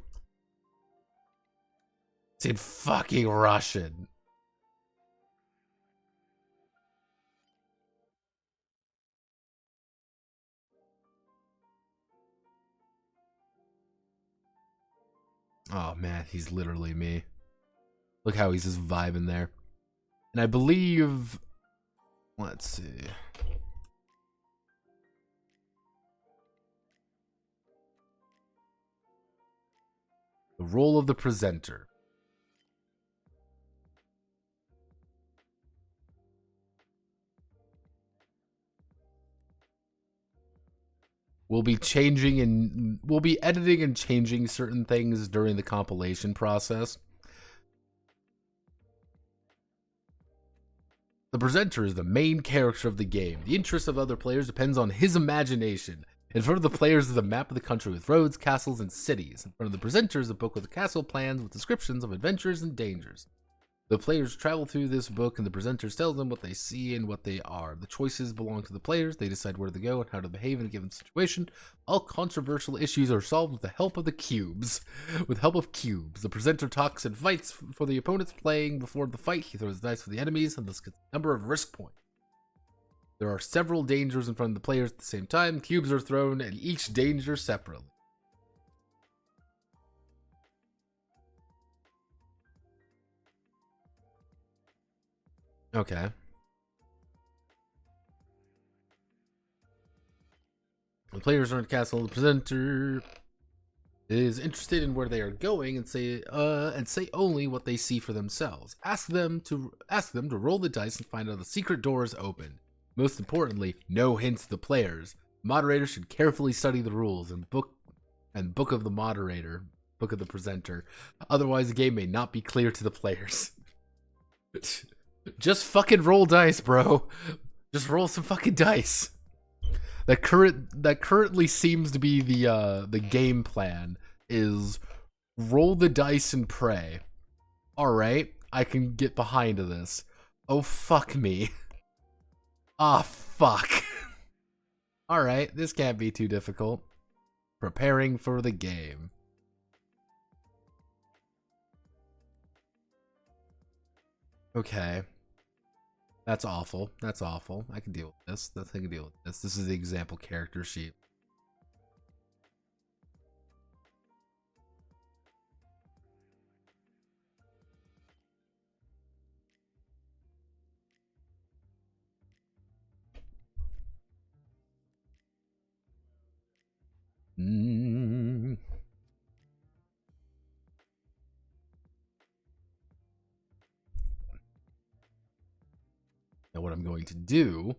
It's in fucking Russian. Oh man, he's literally me. Look how he's just vibing there. And I believe, let's see. The role of the presenter. We'll be editing and changing certain things during the compilation process. The presenter is the main character of the game. The interest of other players depends on his imagination. In front of the players is a map of the country with roads, castles, and cities. In front of the presenter is a book with castle plans with descriptions of adventures and dangers. The players travel through this book and the presenter tells them what they see and what they are. The choices belong to the players. They decide where to go and how to behave in a given situation. All controversial issues are solved with the help of the cubes. With help of cubes, the presenter talks and fights for the opponents playing. Before the fight, he throws dice for the enemies and this gets a number of risk points. There are several dangers in front of the players at the same time. Cubes are thrown and each danger separately. Okay. The players are in the castle. The presenter is interested in where they are going and say only what they see for themselves. Ask them to roll the dice and find out the secret door is open. Most importantly, no hints to the players. Moderators should carefully study the rules and book of the presenter. Otherwise, the game may not be clear to the players. Just fucking roll dice, bro. Just roll some fucking dice. That currently seems to be the game plan is roll the dice and pray. Alright, I can get behind this. Oh fuck me. Ah fuck. Alright, this can't be too difficult. Preparing for the game. Okay. That's awful. That's awful. I can deal with this. I can deal with this. This is the example character sheet. Now what I'm going to do,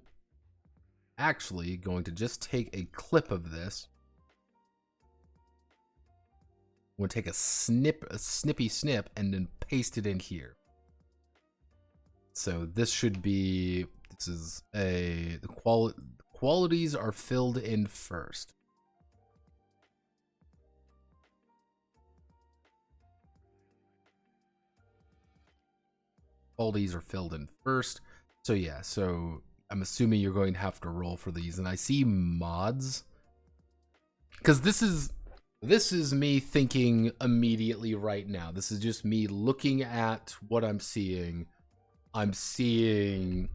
actually going to just take a clip of this. I'm going to take a snippy snip, and then paste it in here. So this should be, this is the qualities are filled in first. All these are filled in first. So yeah, so I'm assuming you're going to have to roll for these. And I see mods, because this is me thinking immediately right now. This is just me looking at what I'm seeing. I'm seeing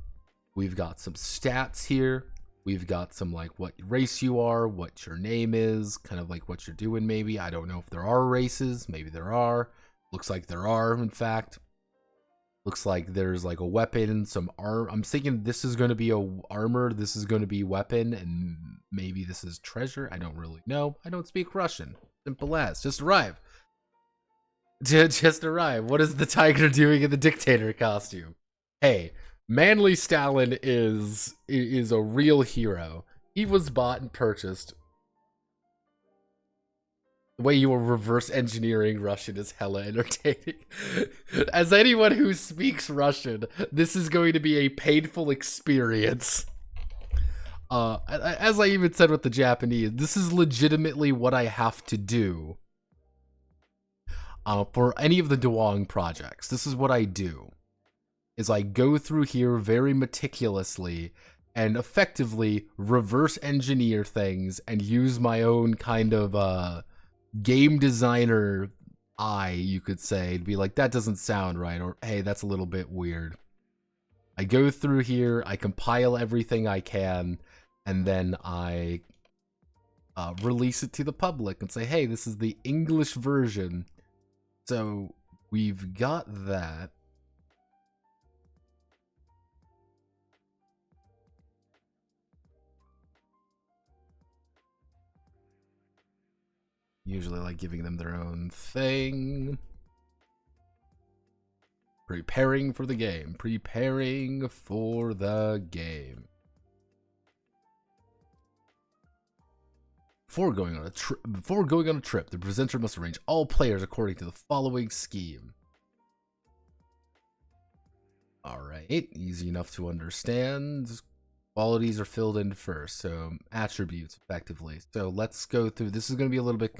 we've got some stats here. We've got some like what race you are, what your name is, kind of like what you're doing maybe. I don't know if there are races. Maybe there are. Looks like there are, in fact. Looks like there's like a weapon, some arm. I'm thinking this is going to be a armor. This is going to be weapon, and maybe this is treasure. I don't really know. I don't speak Russian. Simple as. Just arrive. Just arrive. What is the tiger doing in the dictator costume? Hey, Manly Stalin is a real hero. He was bought and purchased. The way you were reverse engineering Russian is hella entertaining. As anyone who speaks Russian, this is going to be a painful experience. As I even said with the Japanese, this is legitimately what I have to do. For any of the DUWANG projects, this is what I do. Is I go through here very meticulously and effectively reverse engineer things and use my own kind of game designer eye, you could say, to be like, that doesn't sound right, or hey, that's a little bit weird. I go through here, I compile everything I can, and then I release it to the public and say, hey, this is the English version. So we've got that. Usually like giving them their own thing. Preparing for the game. Preparing for the game. Before going on a trip, the presenter must arrange all players according to the following scheme. Alright, easy enough to understand. Qualities are filled in first, so attributes effectively. So let's go through. This is going to be a little bit.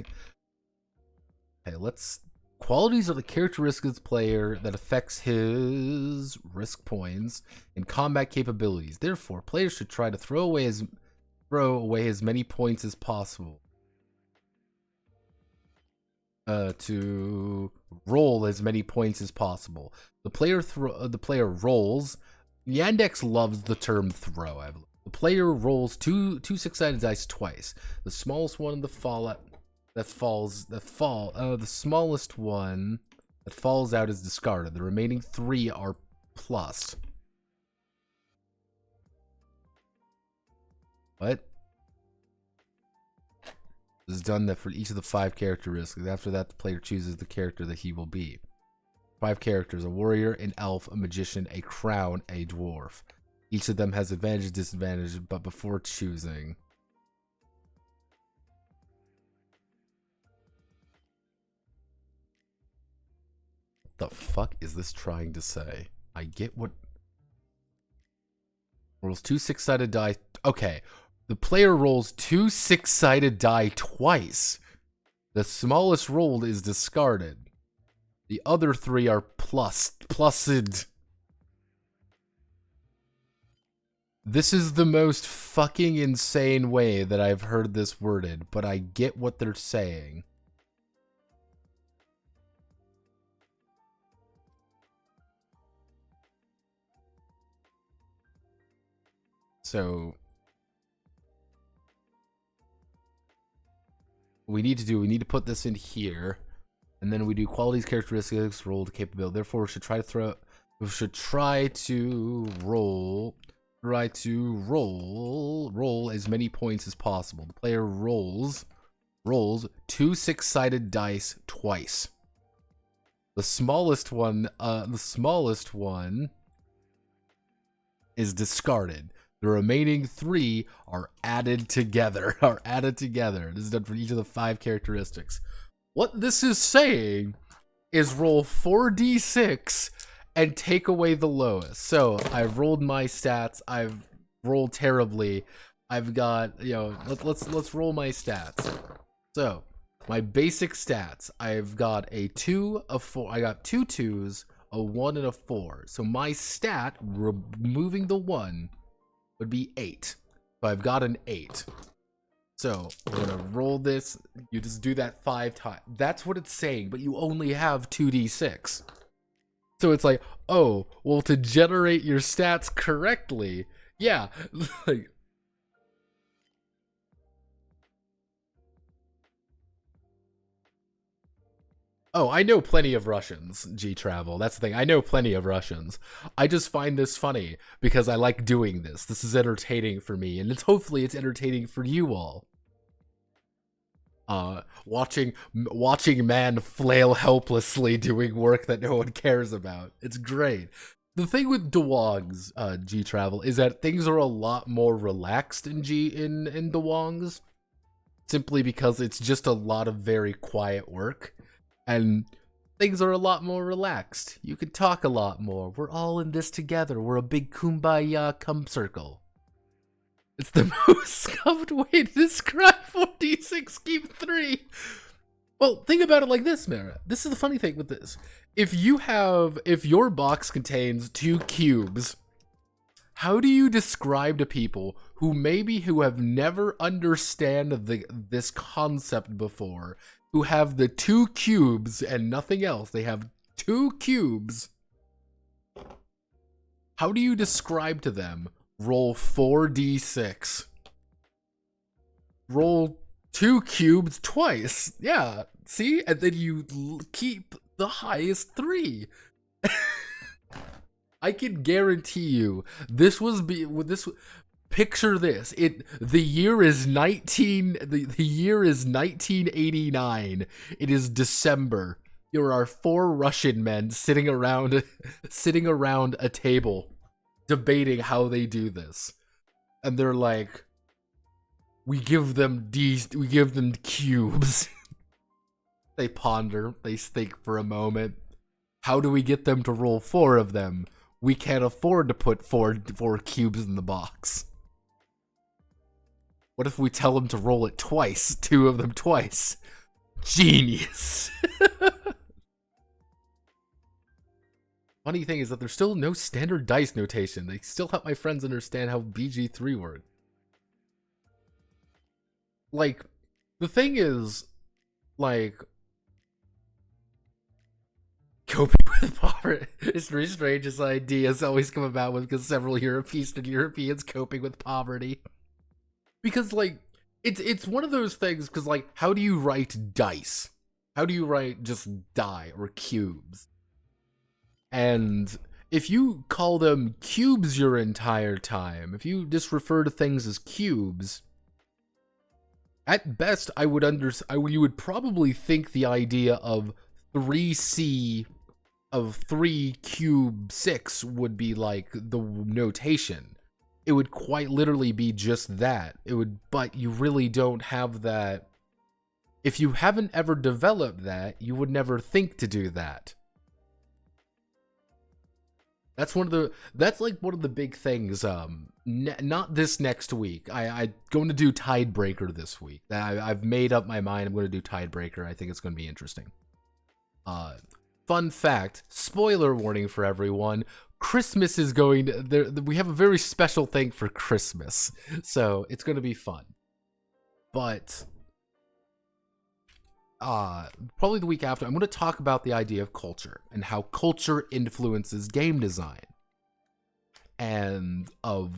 Okay, qualities are the characteristics of the player that affects his risk points and combat capabilities. Therefore, players should try to throw away as many points as possible. To roll as many points as possible. The player rolls. Yandex loves the term throw. I believe. The player rolls two six-sided dice twice. The smallest one in the the smallest one that falls out is discarded. The remaining 3 are plus. What? This is done for each of the 5 characteristics. After that, the player chooses the character that he will be. 5 characters: a warrior, an elf, a magician, a crown, a dwarf. Each of them has advantage and disadvantage, but before choosing. What the fuck is this trying to say? I get what... Rolls 2 six-sided die. Okay. The player rolls 2 six-sided die twice. The smallest rolled is discarded. The other 3 are plused. This is the most fucking insane way that I've heard this worded, but I get what they're saying. So we need to put this in here, and then we do qualities, characteristics, roll to capability. Therefore, we should try to roll as many points as possible. The player rolls 2 6-sided dice twice. The smallest one is discarded. The remaining 3 are added together. This is done for each of the 5 characteristics. What this is saying is roll 4d6 and take away the lowest. So I've rolled my stats. I've rolled terribly. I've got, let's roll my stats. So my basic stats, I've got a 2, a 4. I got 2 2s, a 1, and a 4. So my stat, removing the 1, would be 8. So I've got an 8. So I'm gonna roll this. You just do that 5 times. That's what it's saying, but you only have 2d6. So it's like, oh, well, to generate your stats correctly, yeah, like. Oh, I know plenty of Russians, G-Travel. That's the thing. I know plenty of Russians. I just find this funny because I like doing this. This is entertaining for me, and hopefully it's entertaining for you all. Watching man flail helplessly doing work that no one cares about. It's great. The thing with DUWANG's G-Travel is that things are a lot more relaxed in DUWANG's, simply because it's just a lot of very quiet work. And things are a lot more relaxed. You can talk a lot more. We're all in this together. We're a big kumbaya cum circle. It's the most scuffed way to describe 4d6 keep 3. Well, think about it like this, Mara. This is the funny thing with this. If your box contains 2 cubes, how do you describe to people who have never understand this concept before, who have the 2 cubes and nothing else? They have 2 cubes. How do you describe to them, roll 4d6? Roll 2 cubes twice. Yeah, see? And then you keep the highest 3. I can guarantee you, picture this. The year is 1989. It is December. There are 4 Russian men sitting around a table debating how they do this. And they're like, we give them cubes. They ponder, they think for a moment. How do we get them to roll 4 of them? We can't afford to put four cubes in the box. What if we tell them to roll it twice? 2 of them twice. Genius. Funny thing is that there's still no standard dice notation. They still help my friends understand how BG3 works. Like, the thing is, like, coping with poverty is the strangest ideas always come about with, because several Eastern Europeans coping with poverty. Because, like, it's one of those things, because, like, how do you write dice? How do you write just die or cubes? And if you call them cubes your entire time, if you just refer to things as cubes, at best, you would probably think the idea of 3C of 3 cube 6 would be like the notation. It would quite literally be just that. But you really don't have that. If you haven't ever developed that, you would never think to do that. That's one of the big things. Not this next week. I'm going to do Tidebreaker this week. I've made up my mind. I'm going to do Tidebreaker. I think it's going to be interesting. Fun fact, spoiler warning for everyone. Christmas is going to, we have a very special thing for Christmas, so it's going to be fun. But probably the week after, I'm going to talk about the idea of culture and how culture influences game design, and of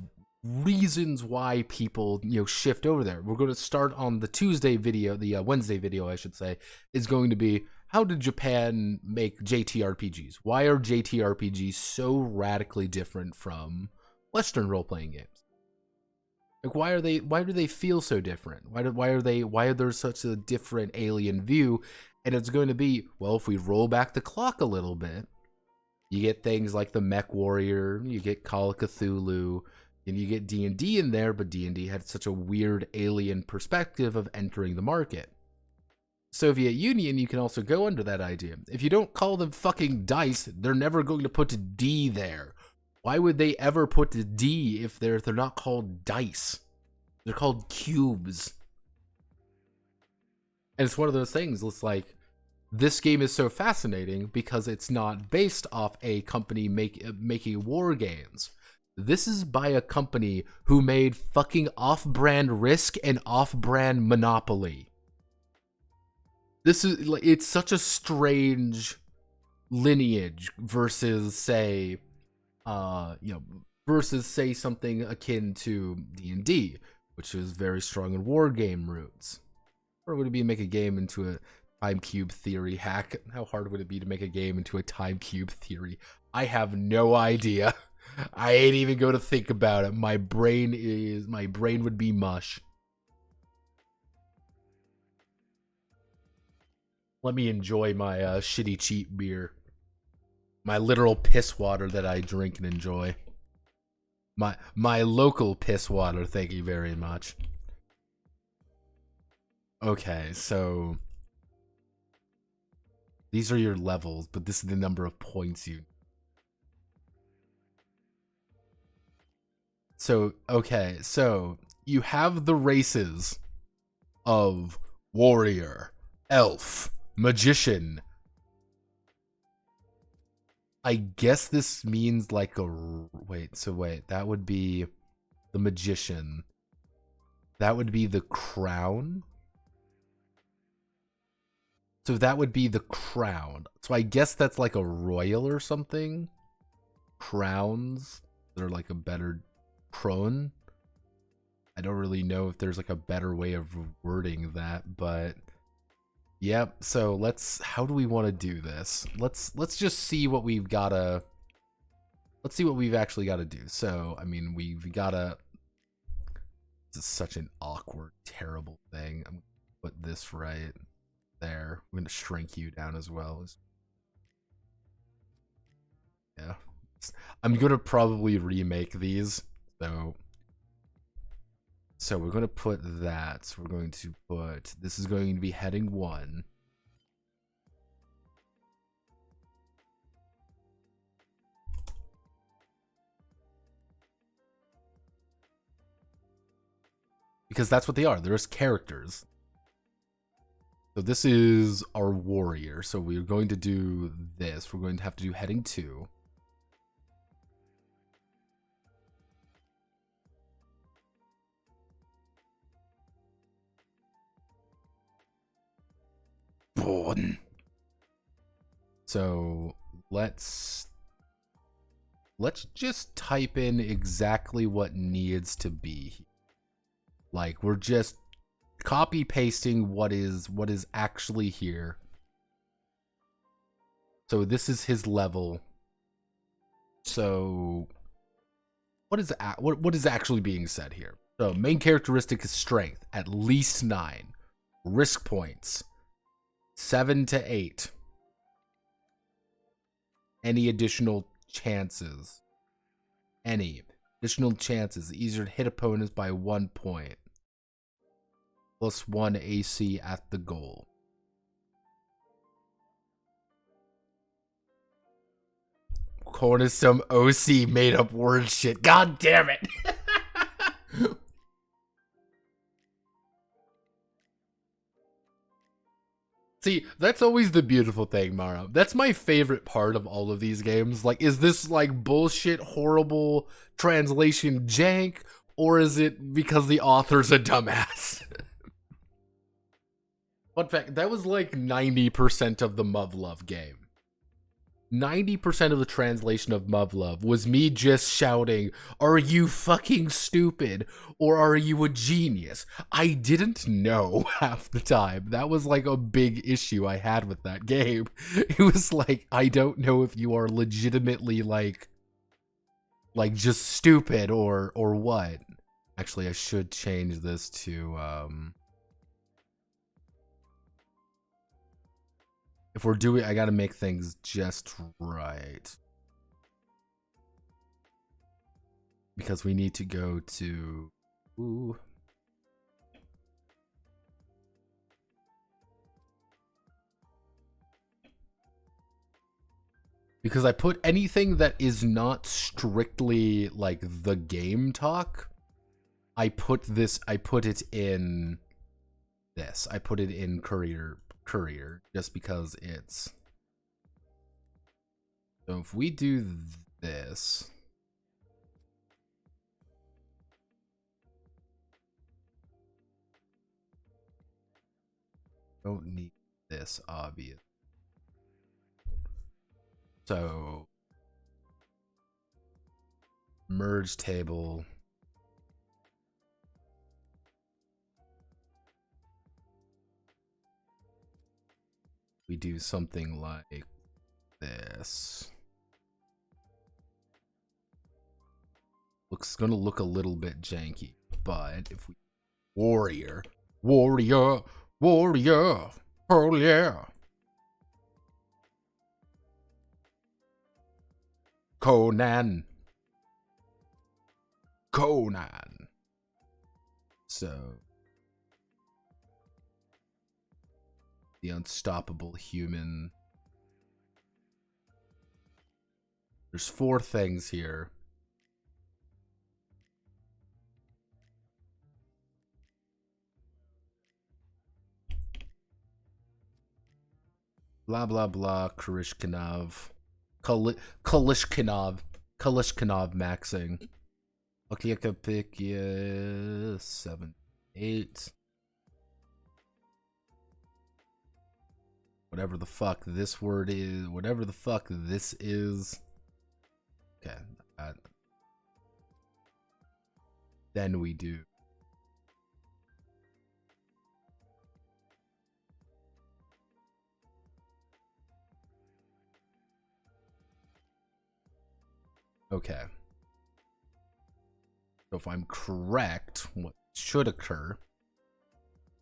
reasons why people, shift over there. We're going to start on the Tuesday video, the Wednesday video, I should say, is going to be, how did Japan make JTRPGs? Why are JTRPGs so radically different from Western role-playing games? Like, why do they feel so different? Why are there such a different alien view? And it's going to be, well, if we roll back the clock a little bit, you get things like the Mech Warrior, you get Call of Cthulhu, and you get D&D in there, but D&D had such a weird alien perspective of entering the market. Soviet Union, you can also go under that idea. If you don't call them fucking dice, they're never going to put D there. Why would they ever put the D if they're not called dice? They're called cubes. And it's one of those things, it's like, this game is so fascinating because it's not based off a company making war games. This is by a company who made fucking off-brand Risk and off-brand Monopoly. It's such a strange lineage versus say something akin to D&D, which is very strong in war game roots. Or would it be to make a game into a time cube theory hack? How hard would it be to make a game into a time cube theory? I have no idea. I ain't even going to think about it. My brain would be mush. Let me enjoy my shitty cheap beer. My literal piss water that I drink and enjoy. My local piss water, thank you very much. Okay, so these are your levels, but this is the number of points you. So, okay, so you have the races of warrior, elf, magician. I guess this means like a... Wait, that would be the magician. That would be the crown. So that would be the crown. So I guess that's like a royal or something. Crowns. They're like a better crone. I don't really know if there's like a better way of wording that, but... Yep, so how do we want to do this? Let's just see what we've gotta, let's see what we've actually got to do. So, I mean, we've gotta, this is such an awkward, terrible thing. I'm gonna put this right there. I'm gonna shrink you down as well. Yeah, I'm gonna probably remake these, so we're going to put that. So we're going to put, this is going to be heading 1. Because that's what they are. There's characters. So this is our warrior. So we're going to do this. We're going to have to do heading 2. So let's just type in exactly what needs to be. Like, we're just copy pasting what is actually here. So this is his level. So what is actually being said here? So main characteristic is strength, at least 9. Risk points, 7 to 8. Any additional chances? Any additional chances. Easier to hit opponents by 1 point. +1 AC at the goal. Corn is some OC made up word shit. God damn it. See, that's always the beautiful thing, Mara. That's my favorite part of all of these games. Like, is this like bullshit, horrible translation jank, or is it because the author's a dumbass? Fun fact, that was like 90% of the Muv-Luv game. 90% of the translation of Muv-Love was me just shouting, "Are you fucking stupid? Or are you a genius?" I didn't know half the time. That was like a big issue I had with that game. It was like, I don't know if you are legitimately like just stupid or what. Actually, I should change this to if we're doing, I gotta make things just right. Because we need to go to... Ooh. Because I put anything that is not strictly like the game talk, I put it in this. I put it in courier just because it's... So if we do this, don't need this, obvious. So merge table. We do something like this. Gonna look a little bit janky, but if we warrior, oh yeah. Conan. So the unstoppable human. There's 4 things here. Blah blah blah. Kalishkanov maxing. Okay, I could pick 7, 8. Whatever the fuck this word is, whatever the fuck this is. Okay. Then we do. Okay. So if I'm correct, what should occur,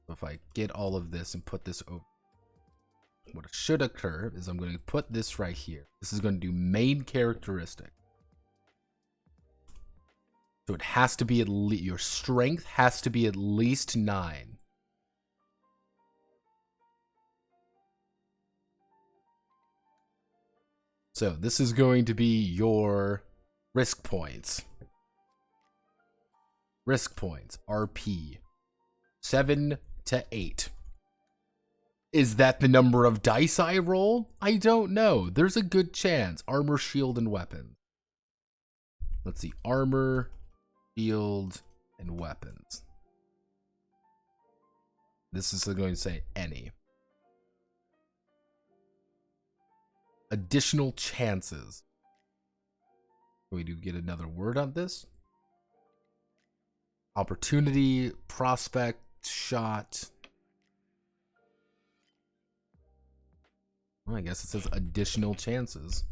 if I get all of this and put this over, what should occur is I'm going to put this right here. This is going to do main characteristic. So it has to be at least, your strength has to be at least 9. So this is going to be your risk points. Risk points, RP, 7 to 8. Is that the number of dice I roll? I don't know. There's a good chance. Armor, shield, and weapons. Let's see. Armor, shield, and weapons. This is going to say any. Additional chances. We do get another word on this. Opportunity, prospect, shot. Well, I guess it says additional chances.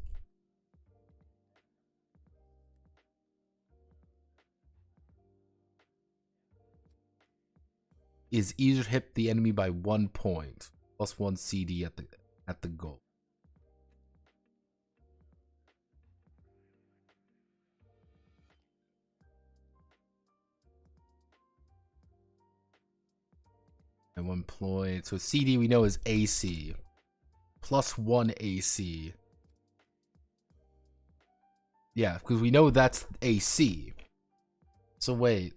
Is easier to hit the enemy by 1 point. Plus 1 CD at the goal. And 1 point. So CD we know is AC. Plus 1 AC. Yeah, because we know that's AC. So wait.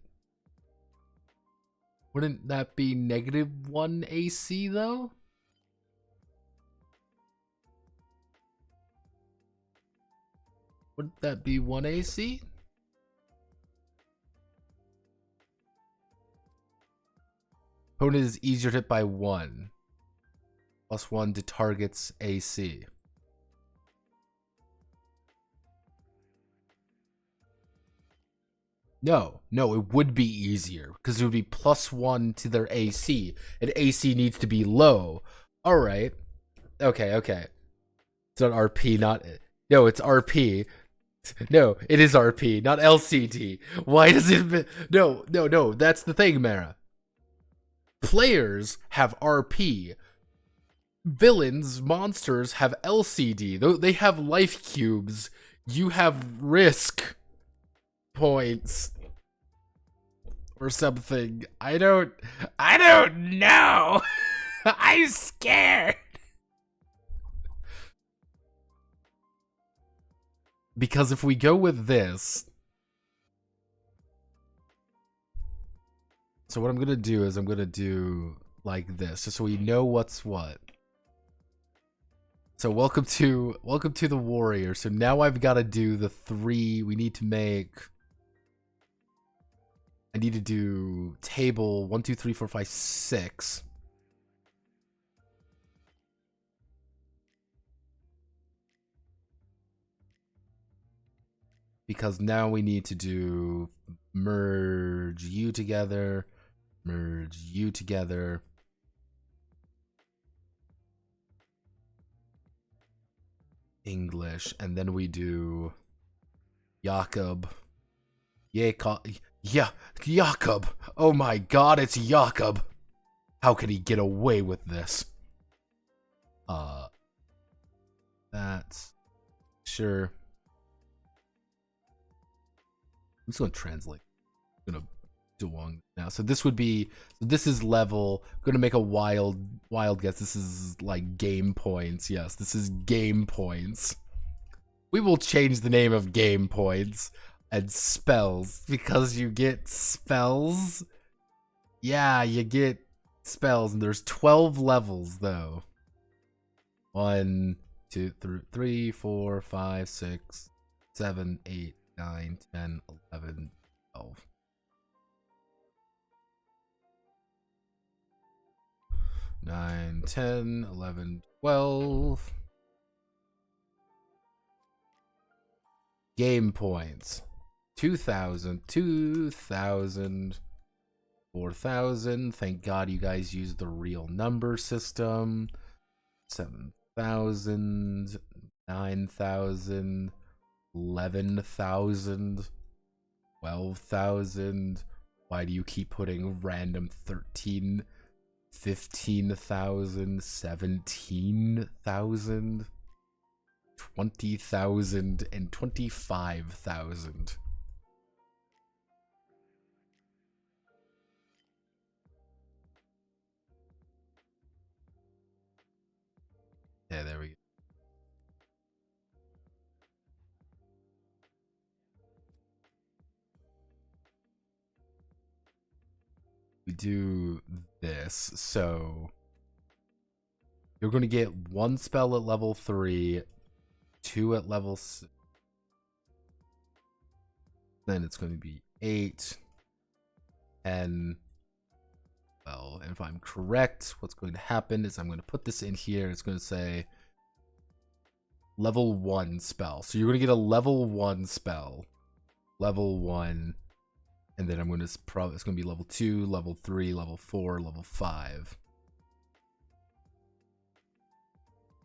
Wouldn't that be -1 AC though? Wouldn't that be 1 AC? Opponent is easier to hit by 1. Plus 1 to target's AC. No, it would be easier because it would be +1 to their AC, and AC needs to be low. All right. Okay. It's not RP, not no. It's RP. No, it is RP, not LCD. Why does it? No. That's the thing, Mara. Players have RP. Villains, monsters have LCD. They have life cubes. You have risk points or something. I don't know. I'm scared. Because if we go with this, so what I'm gonna do is I'm gonna do like this, just so we know what's what. So welcome to the warrior. So now I've got to do the 3. We need to make. I need to do table 1, 2, 3, 4, 5, 6. Because now we need to do merge you together, merge you together. English, and then we do Jakob. Jakob. Oh my god, it's Jakob. How could he get away with this? That's sure. I'm just gonna translate. I'm gonna DUWANG now. So this would be. So this is level. I'm gonna make a wild guess. This is like game points. Yes, this is game points. We will change the name of game points and spells because you get spells. Yeah, you get spells, and there's 12 levels though. 1, 2, 3, 4, 5, 6, 7, 8, 9, 10, 11, 12. 9, 10, 11, 12. Game points. 2,000, 2,000, 4,000. Thank God you guys used the real number system. 7,000, 9,000, 11,000, 12,000. Why do you keep putting random 13, 15,000, 17,000, 20,000, and 25,000? Yeah, there we go. We do this, so you're going to get 1 spell at level 3, 2 at level 6. Then it's going to be 8, 10. Well, if I'm correct, what's going to happen is I'm going to put this in here. It's going to say level 1 spell. So you're going to get a level 1 spell. Level 1. And then I'm going to it's going to be level 2, level 3, level 4, level 5.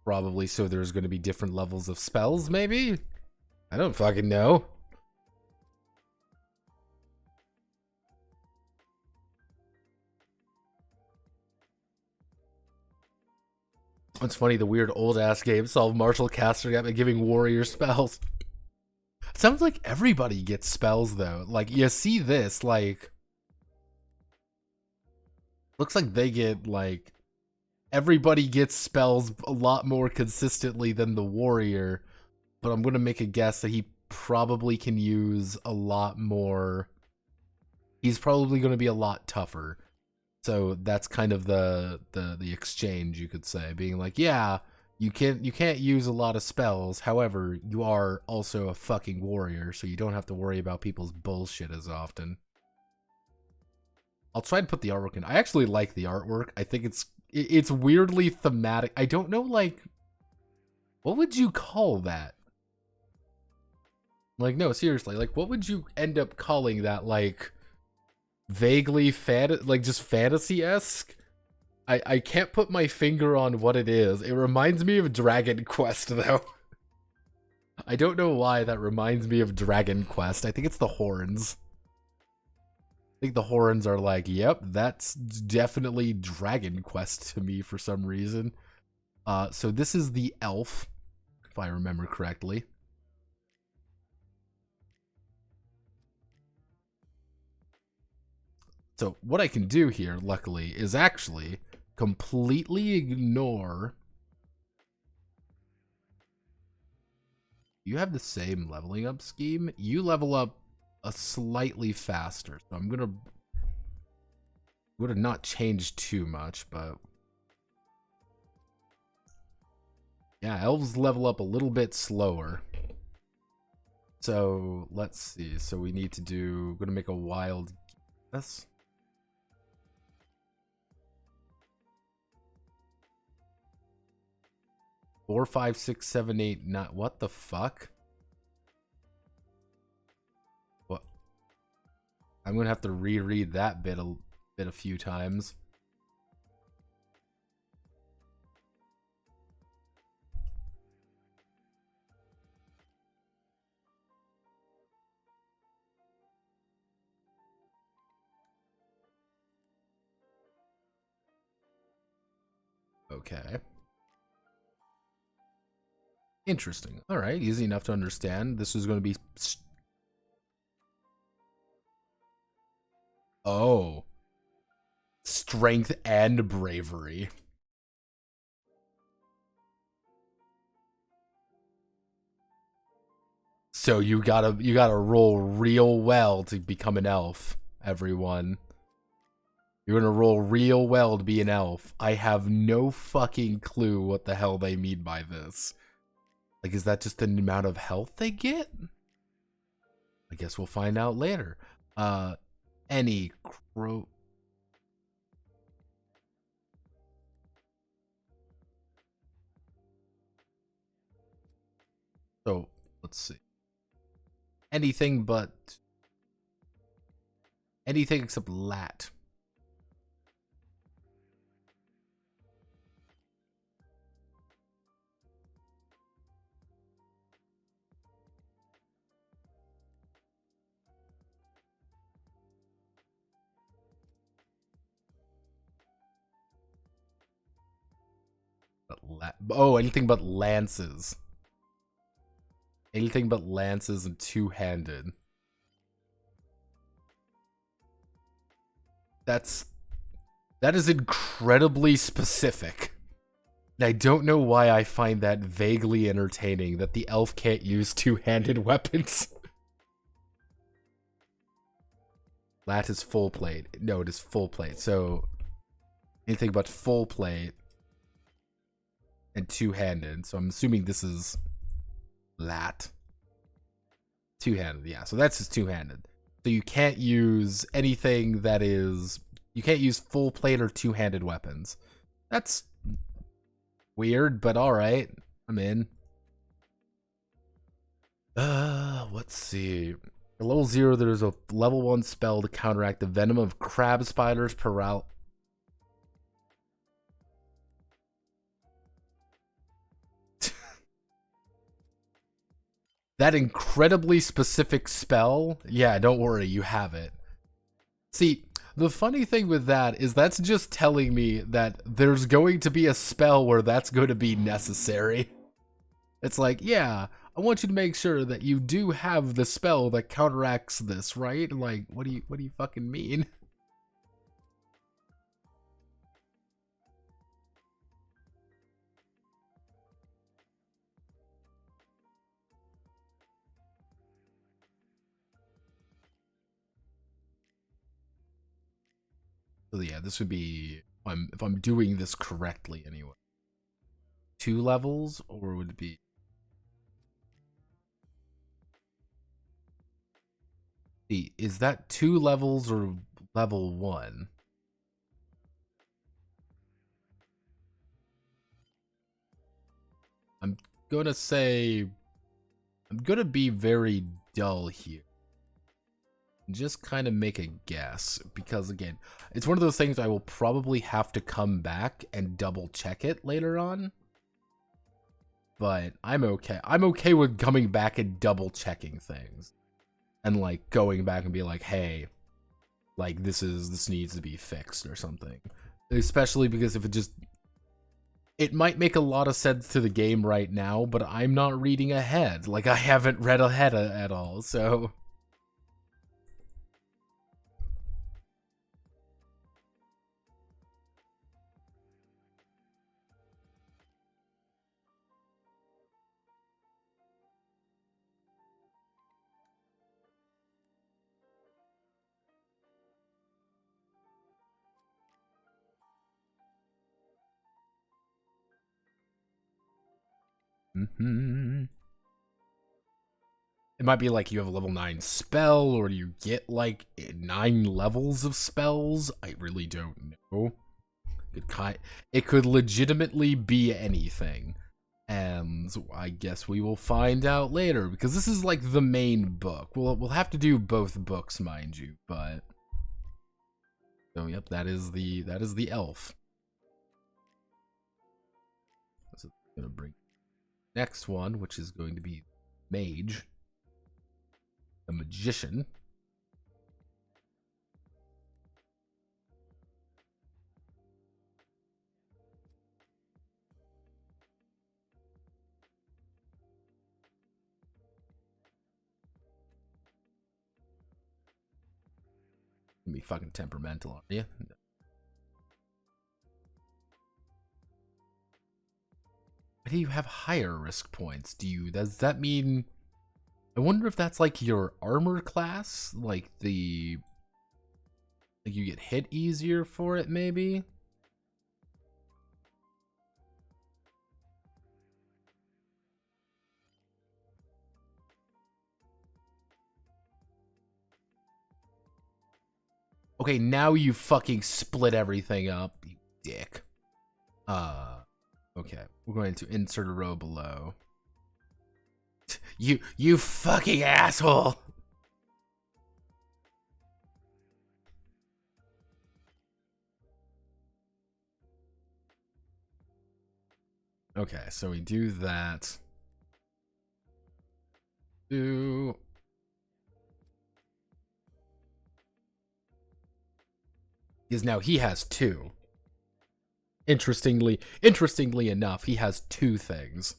Probably so there's going to be different levels of spells, maybe? I don't fucking know. It's funny, the weird old-ass game solved Martial Caster got by giving warrior spells. Sounds like everybody gets spells, though. Like, you see this, like... Looks like they get, like... Everybody gets spells a lot more consistently than the warrior. But I'm gonna make a guess that he probably can use a lot more... He's probably gonna be a lot tougher. So that's kind of the exchange, you could say, being like, yeah, you can't use a lot of spells. However, you are also a fucking warrior, so you don't have to worry about people's bullshit as often. I'll try and put the artwork in. I actually like the artwork. I think it's weirdly thematic. I don't know, like, what would you call that? Like, no, seriously, like, what would you end up calling that? Like, vaguely like just fantasy-esque? I can't put my finger on what it is. It reminds me of Dragon Quest, though. I don't know why that reminds me of Dragon Quest. I think it's the horns. I think the horns are like, yep, that's definitely Dragon Quest to me for some reason. So this is the elf, if I remember correctly. So what I can do here, luckily, is actually completely ignore. You have the same leveling up scheme. You level up a slightly faster. So I'm gonna would have not changed too much, but yeah, elves level up a little bit slower. So let's see. So we need to do. I'm gonna make a wild guess. 4, 5, 6, 7, 8, 9. What the fuck? What? I'm gonna have to reread that bit a few times. Okay. Interesting. All right, easy enough to understand. This is going to be... Oh. Strength and bravery. So you gotta roll real well to become an elf, everyone. You're gonna roll real well to be an elf. I have no fucking clue what the hell they mean by this. Like, is that just the amount of health they get? I guess we'll find out later. Any crow... So, let's see. Anything except lat. Oh, anything but lances. Anything but lances and two-handed. That is incredibly specific. I don't know why I find that vaguely entertaining that the elf can't use two-handed weapons. Lat is full plate. No, it is full plate. So anything but full plate and two-handed. So I'm assuming this is lat. Two-handed, yeah. So that's just two-handed. So you can't use anything that is... You can't use full plate or two-handed weapons. That's weird, but alright. I'm in. Let's see. At level 0, there's a level 1 spell to counteract the venom of crab spiders That incredibly specific spell? Yeah, don't worry, you have it. See, the funny thing with that is that's just telling me that there's going to be a spell where that's going to be necessary. It's like, yeah, I want you to make sure that you do have the spell that counteracts this, right? Like, what do you fucking mean? So yeah, this would be if I'm doing this correctly anyway. 2 levels, or would it be? Is that 2 levels or level 1? I'm gonna say I'm gonna be very dull here. Just kind of make a guess, because again, it's one of those things I will probably have to come back and double check it later on. But I'm okay. I'm okay with coming back and double checking things. And like going back and be like, hey, like this needs to be fixed or something. Especially because if it might make a lot of sense to the game right now, but I'm not reading ahead. Like I haven't read ahead at all, so... It might be like you have a level 9 spell, or you get like 9 levels of spells. I really don't know. It could legitimately be anything. And I guess we will find out later, because this is like the main book. We'll have to do both books, mind you, but... So yep, that is the elf. So I'm gonna bring next one, which is going to be mage. A magician. You be fucking temperamental, aren't you? Why do you have higher risk points? Does that mean... I wonder if that's like your armor class? Like you get hit easier for it, maybe? Okay, now you fucking split everything up, you dick. Okay. We're going to insert a row below. You fucking asshole! Okay, so we do that. Because now he has 2. Interestingly enough, he has 2 things.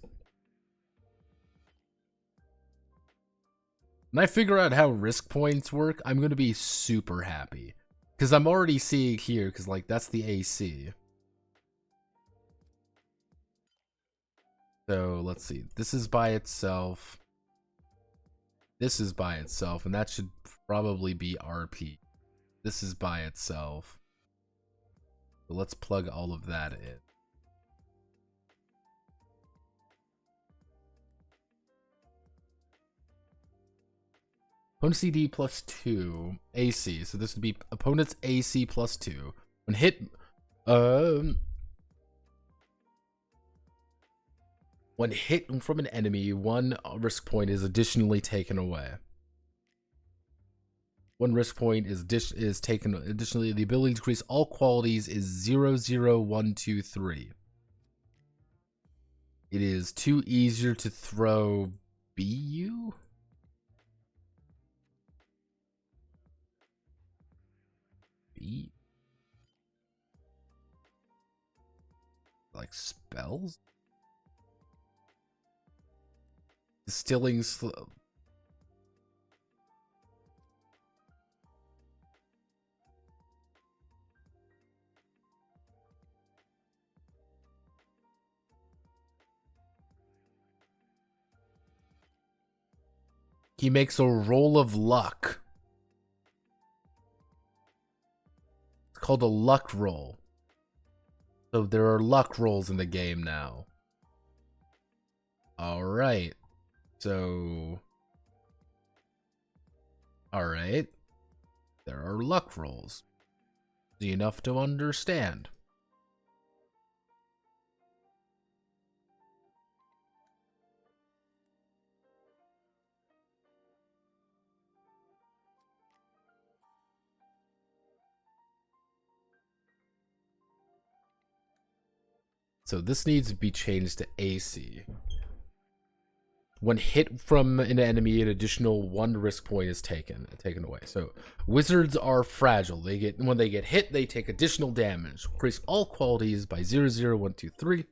When I figure out how risk points work, I'm going to be super happy. Because I'm already seeing here, because like that's the AC. So let's see. This is by itself. This is by itself, and that should probably be RP. This is by itself. So let's plug all of that in. Opponent's CD plus 2 AC. So this would be opponent's AC plus 2. When hit, when hit from an enemy, 1 risk point is additionally taken away. 1 risk point is taken. Additionally, the ability to increase all qualities is 0, 0, 1, 2, 3. It is too easier to throw BU? B? Like spells? Distilling slow. He makes a roll of luck. It's called a luck roll. So there are luck rolls in the game now. Alright. So... Alright. There are luck rolls. Easy enough to understand. So this needs to be changed to AC. When hit from an enemy, an additional 1 risk point is taken away. So wizards are fragile. When they get hit, they take additional damage. Increase all qualities by 0, 0, 1, 2, 3.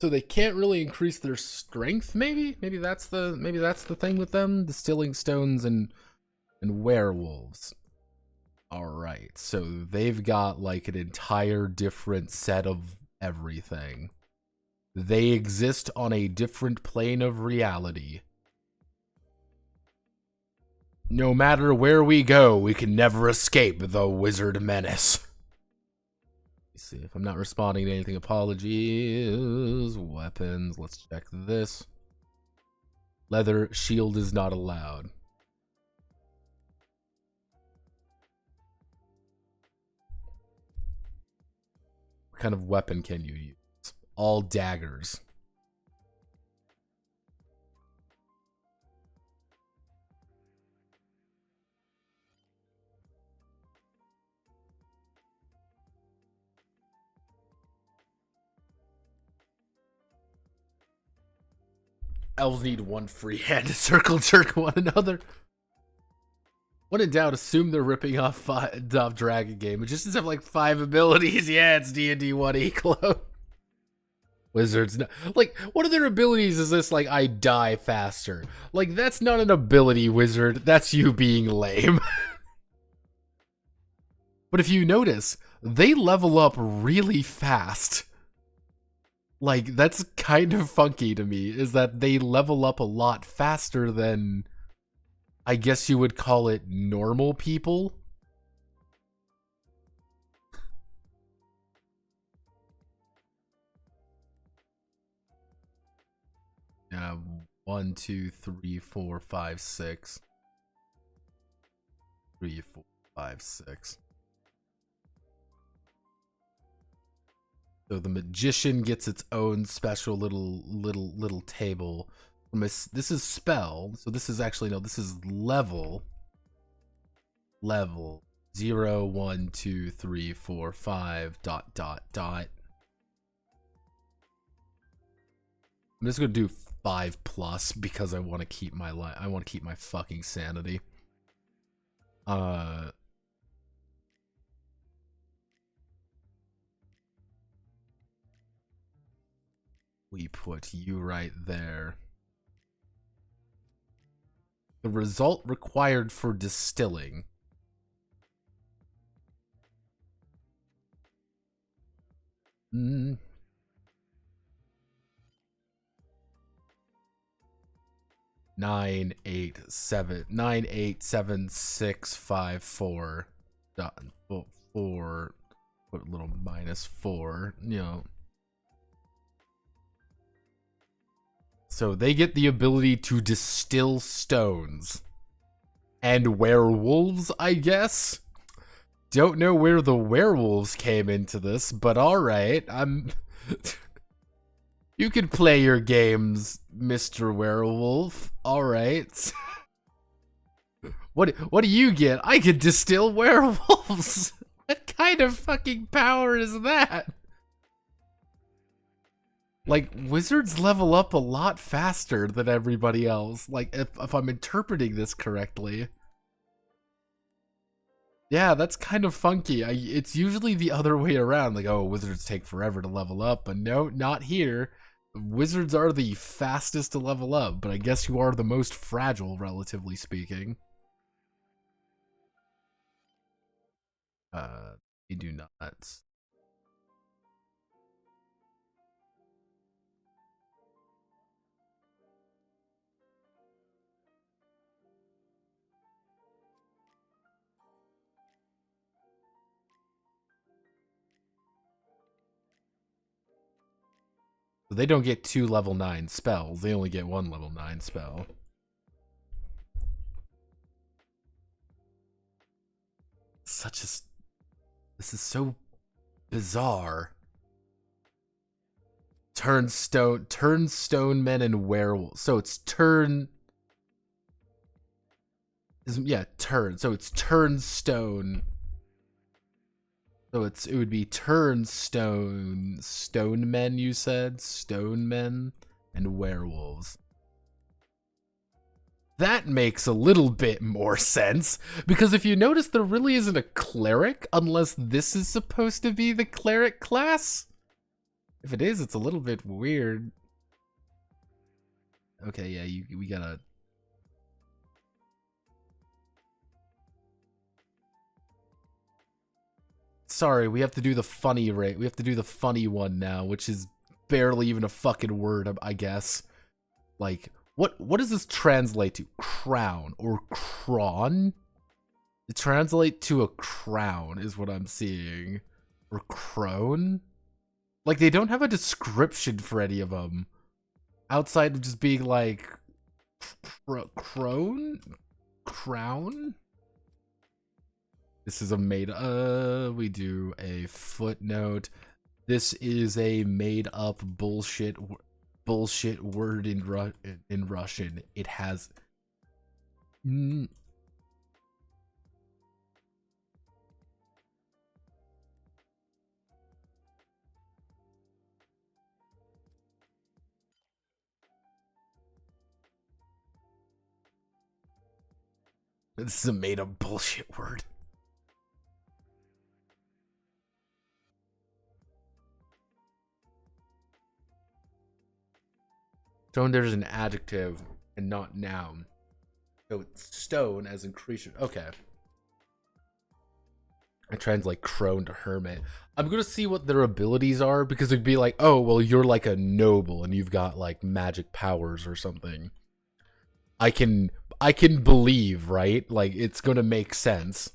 So they can't really increase their strength, maybe? Maybe that's the thing with them. Distilling stones and werewolves. Alright, so they've got like an entire different set of everything. They exist on a different plane of reality. No matter where we go, we can never escape the wizard menace. Let's see if I'm not responding to anything. Apologies. Weapons. Let's check this. Leather shield is not allowed. What kind of weapon can you use? All daggers. Elves need one free hand to circle jerk one another. When in doubt, assume they're ripping off Dragon Game. It just doesn't have like 5 abilities. Yeah, it's D&D 1 Eclo. Wizards, like, one of their abilities is this, like, I die faster. Like, that's not an ability, wizard. That's you being lame. But if you notice, they level up really fast. Like, that's kind of funky to me, is that they level up a lot faster than, I guess you would call it, normal people. Yeah, 1, 2, 3, 4, 5, 6. 3, 4, 5, 6. So the magician gets its own special little table. This is spell. So this is actually, no, this is level. Level 0, 1, 2, 3, 4, 5, ... I'm just gonna do 5+ because I want to keep my I want to keep my fucking sanity. We put you right there. The result required for distilling. Mm. 9, 8, 7, 9, 8, 7, 6, 5, 4. 4. Put a little -4. You know. So they get the ability to distill stones. And werewolves, I guess? Don't know where the werewolves came into this, but alright. You can play your games, Mr. Werewolf. Alright. What do you get? I can distill werewolves. What kind of fucking power is that? Like, wizards level up a lot faster than everybody else. Like, if I'm interpreting this correctly. Yeah, that's kind of funky. It's usually the other way around. Like, oh, wizards take forever to level up. But no, not here. Wizards are the fastest to level up. But I guess you are the most fragile, relatively speaking. They do not. They don't get 2 level 9 spells. They only get 1 level 9 spell. This is so bizarre. Turn stone men and werewolves. So it's turn. Yeah, turn. So it's turnstone. So it would be turnstone. Stone men, you said? Stone men and werewolves. That makes a little bit more sense, because if you notice, there really isn't a cleric unless this is supposed to be the cleric class. If it is, it's a little bit weird. Okay, yeah, we gotta... Sorry, we have to do the funny rate. We have to do the funny one now, which is barely even a fucking word, I guess. Like... What does this translate to? Crown or cron? It translate to a crown is what I'm seeing. Or crone? Like, they don't have a description for any of them. Outside of just being like... Crone? Crown? This is a made... we do a footnote. This is a made-up bullshit word in Russian. It has this is a made-up bullshit word. Stone, there's an adjective and not noun. So it's stone as in creature. Okay. I translate crone to hermit. I'm gonna see what their abilities are, because it'd be like, oh, well, you're like a noble and you've got like magic powers or something. I can believe, right? Like, it's gonna make sense.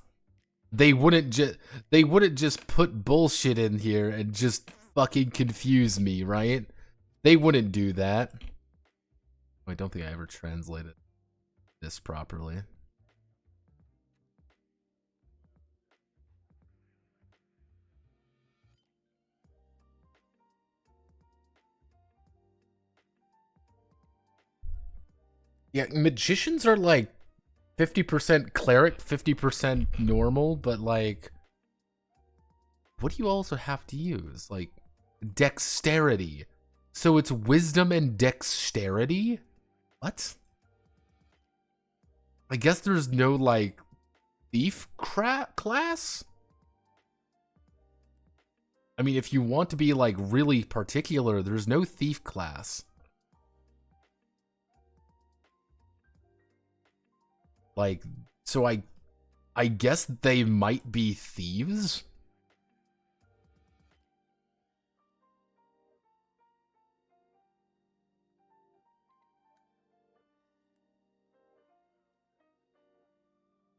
They wouldn't just put bullshit in here and just fucking confuse me, right? They wouldn't do that. I don't think I ever translated this properly. Yeah, magicians are like 50% cleric, 50% normal, but like, what do you also have to use? Like, dexterity. So it's wisdom and dexterity? What? I guess there's no, like, thief class? I mean, if you want to be, like, really particular, there's no thief class. Like, so I guess they might be thieves?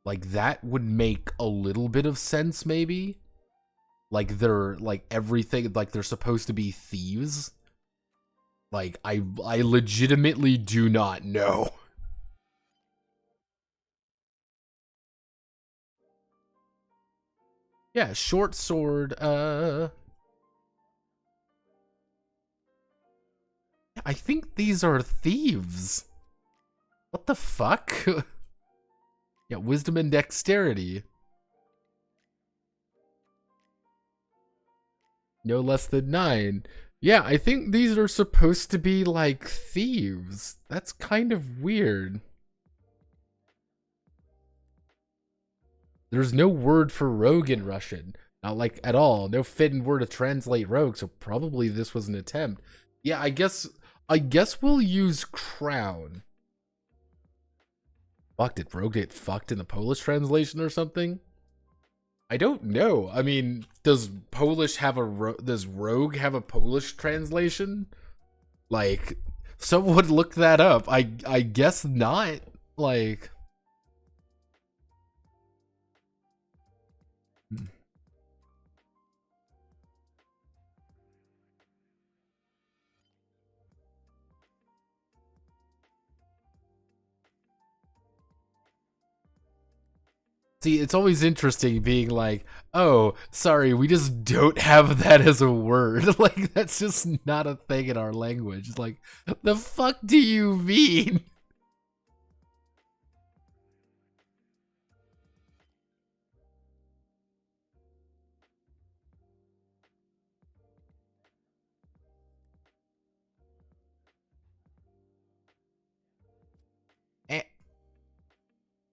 Like, that would make a little bit of sense, maybe? Like, they're, like, everything, like, they're supposed to be thieves? Like, I legitimately do not know. Yeah, short sword, I think these are thieves. What the fuck? Yeah, wisdom and dexterity. No less than 9. Yeah, I think these are supposed to be, like, thieves. That's kind of weird. There's no word for rogue in Russian. Not, like, at all. No fitting word to translate rogue, so probably this was an attempt. Yeah, I guess we'll use crown. Fuck, did rogue get fucked in the Polish translation or something? I don't know. I mean, does Polish have does rogue have a Polish translation? Like, someone would look that up. I guess not. Like, see, it's always interesting being like, oh, sorry, we just don't have that as a word. Like, that's just not a thing in our language. It's like, the fuck do you mean?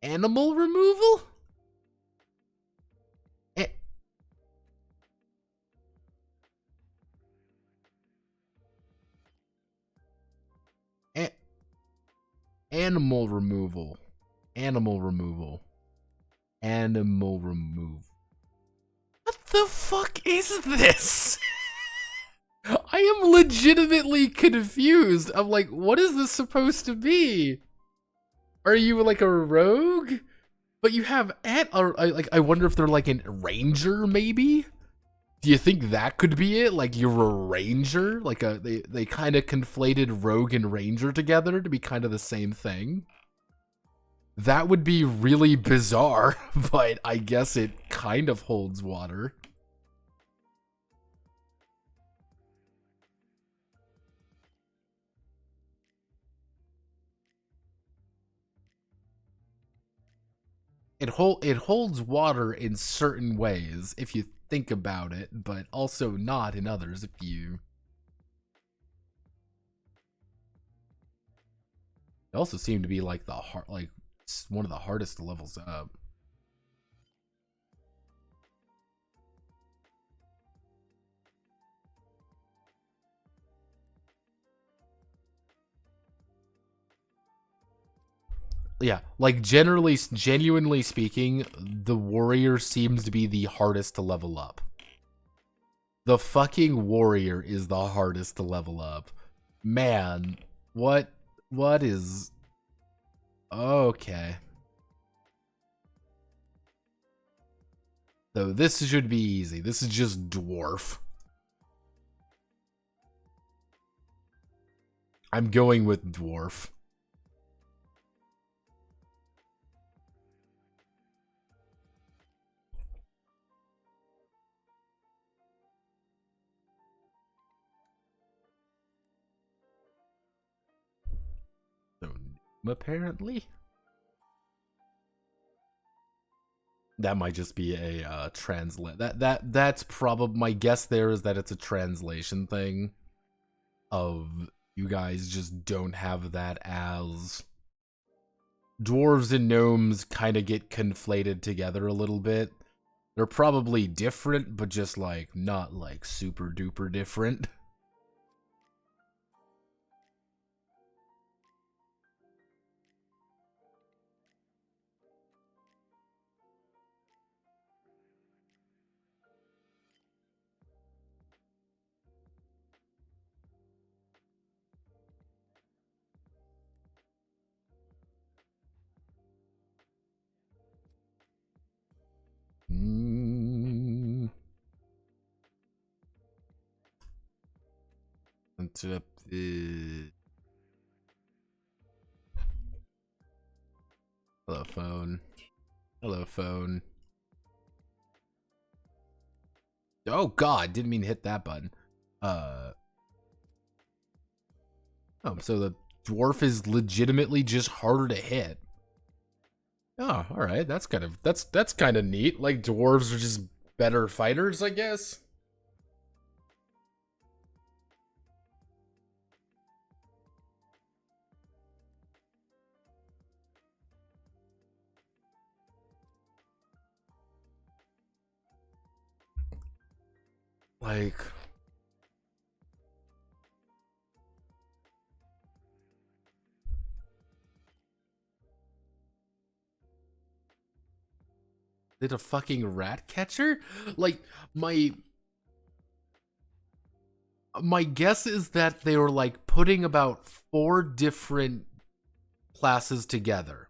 Animal removal? Animal removal. Animal removal. Animal remove. What the fuck is this? I am legitimately confused. I'm like, what is this supposed to be? Are you like a rogue? But you have I wonder if they're like a ranger, maybe? Do you think that could be it? Like you're a ranger? Like they kind of conflated rogue and ranger together to be kind of the same thing? That would be really bizarre, but I guess it kind of holds water. It holds water in certain ways if you think about it, but also not in others if you... It also seemed to be like one of the hardest levels up. Yeah, like genuinely speaking, the warrior seems to be the hardest to level up. The fucking warrior is the hardest to level up. Man, what is... Okay. So this should be easy. This is just dwarf. I'm going with dwarf. So, apparently. That might just be a translate. That's probably my guess. There is that it's a translation thing. Of you guys just don't have that as dwarves and gnomes kind of get conflated together a little bit. They're probably different, but just like not like super duper different. Hello, phone. Hello, phone. Oh god, didn't mean to hit that button. Oh, so the dwarf is legitimately just harder to hit. Oh, all right. That's kind of neat. Like dwarves are just better fighters, I guess. Like did a fucking rat catcher? Like my guess is that they were like putting about 4 different classes together.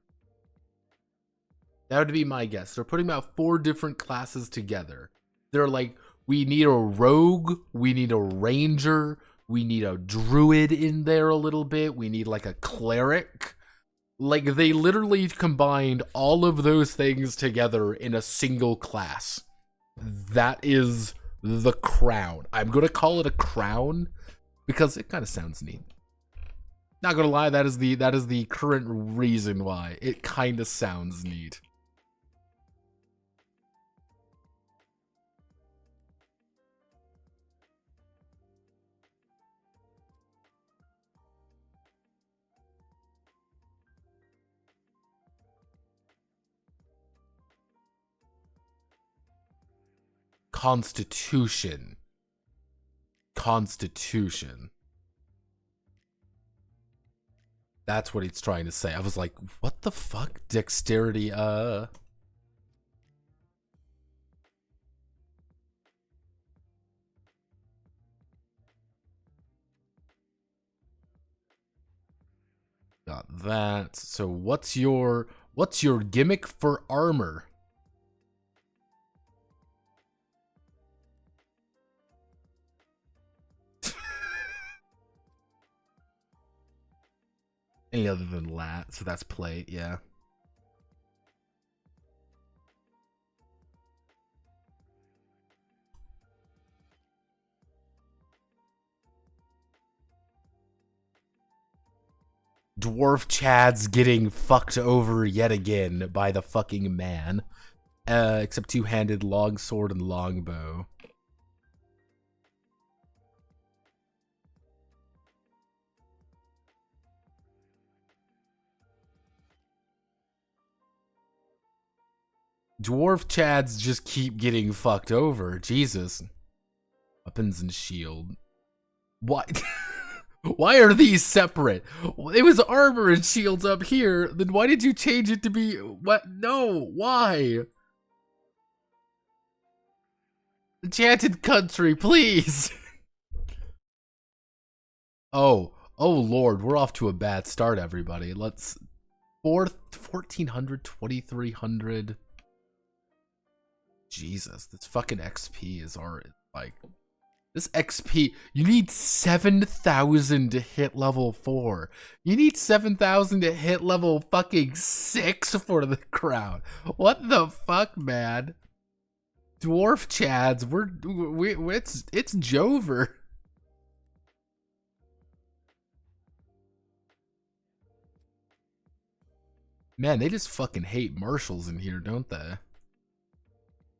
That would be my guess. They're putting about 4 different classes together. They're like, we need a rogue, we need a ranger, we need a druid in there a little bit, we need like a cleric. Like they literally combined all of those things together in a single class. That is the crown. I'm gonna call it a crown because it kind of sounds neat. Not gonna lie, that is the current reason why it kind of sounds neat. Constitution. Constitution. That's what he's trying to say. I was like, what the fuck? Dexterity, Got that. So what's your gimmick for armor? Any other than lat, so that's plate, yeah. Dwarf Chad's getting fucked over yet again by the fucking man. Except two-handed longsword and longbow. Dwarf Chads just keep getting fucked over. Jesus. Weapons and shield. What? Why are these separate? It was armor and shields up here. Then why did you change it to be... What? No. Why? Enchanted Country, please. Oh Lord. We're off to a bad start, everybody. Let's... 1400, 2300... Jesus, this fucking XP is already, like, this XP, you need 7,000 to hit level 4. You need 7,000 to hit level fucking 6 for the crowd. What the fuck, man? Dwarf Chads, it's Jover. Man, they just fucking hate marshals in here, don't they?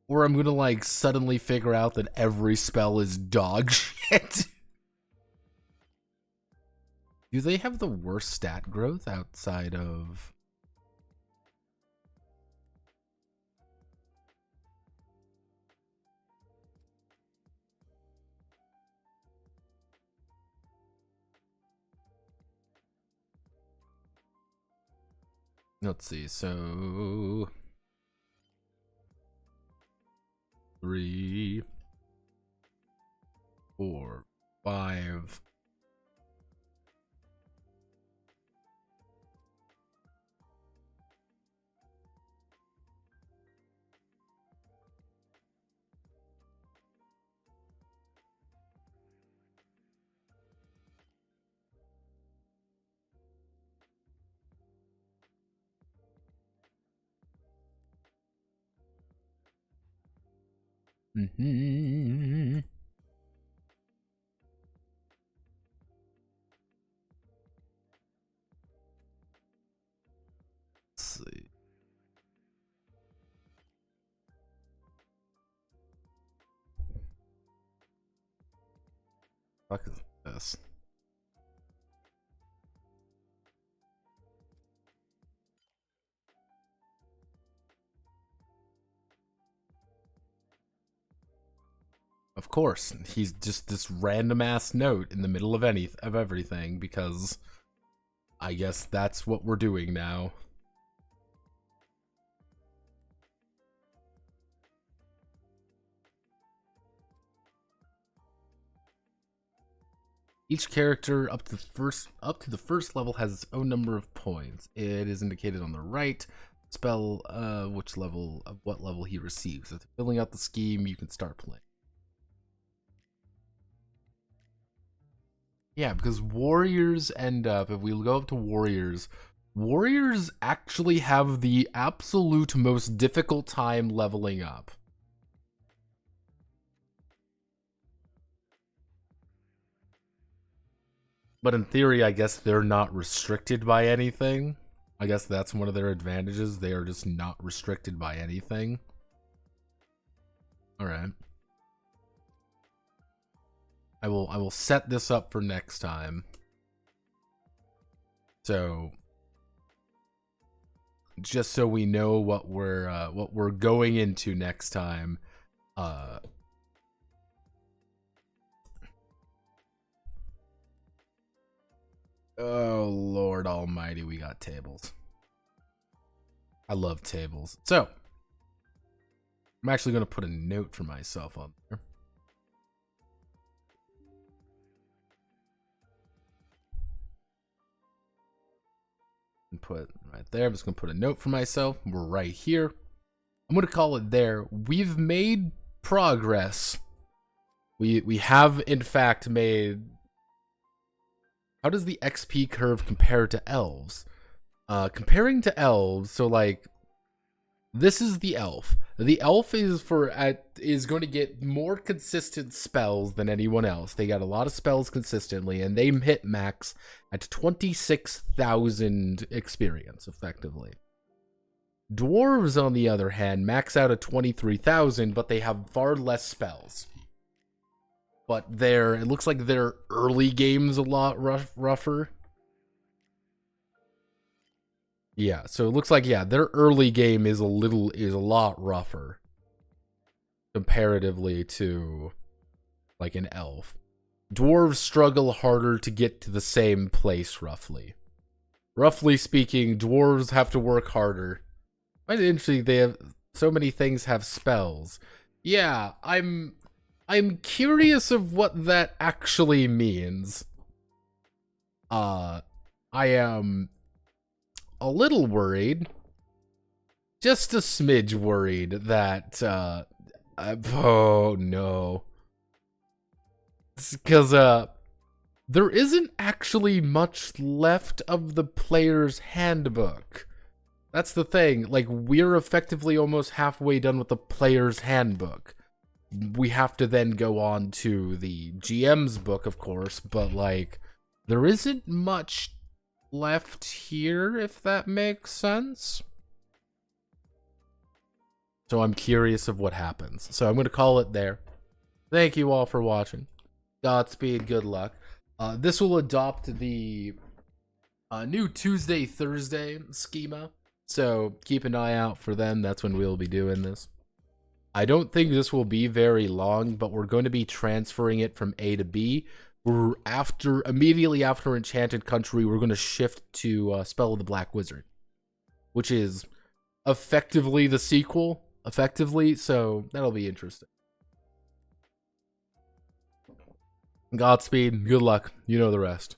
Or I'm gonna, like, suddenly figure out that every spell is dog shit. Do they have the worst stat growth outside of... Let's see, so... 3, 4, 5. Mm-hmm. Let's see. Fuck is this? Of course, he's just this random ass note in the middle of everything, because I guess that's what we're doing now. Each character up to the first level has its own number of points. It is indicated on the right. Spell what level he receives. After filling out the scheme, you can start playing. Yeah, because warriors end up, if we go up to warriors actually have the absolute most difficult time leveling up. But in theory, I guess they're not restricted by anything. I guess that's one of their advantages. They are just not restricted by anything. Alright. I will set this up for next time. So just so we know what we're going into next time. Oh, Lord almighty, we got tables. I love tables. So, I'm actually going to put a note for myself on there. And put right there. I'm just going to put a note for myself. We're right here. I'm going to call it there. We've made progress. We have, in fact, made... How does the XP curve compare to elves? Comparing to elves, so like... This is the elf. The elf is going to get more consistent spells than anyone else. They got a lot of spells consistently, and they hit max at 26,000 experience, effectively. Dwarves, on the other hand, max out at 23,000, but they have far less spells. But it looks like their early game's a lot rougher. Yeah, so it looks like, yeah, their early game is a lot rougher comparatively to like an elf. Dwarves struggle harder to get to the same place, roughly. Roughly speaking, dwarves have to work harder. Quite interesting, they have so many things have spells. Yeah, I'm curious of what that actually means. I am a little worried, just a smidge worried that, oh no. Because, there isn't actually much left of the player's handbook. That's the thing, like, we're effectively almost halfway done with the player's handbook. We have to then go on to the GM's book, of course, but, like, there isn't much left here, if that makes sense. So I'm curious of what happens. So I'm going to call it there. Thank you all for watching. Godspeed, good luck. This will adopt the new Tuesday, Thursday schema. So keep an eye out for them. That's when we'll be doing this. I don't think this will be very long, but we're going to be transferring it from A to B. Immediately after Enchanted Country, we're going to shift to Spell of the Black Wizard, which is effectively the sequel, so that'll be interesting. Godspeed, good luck, you know the rest.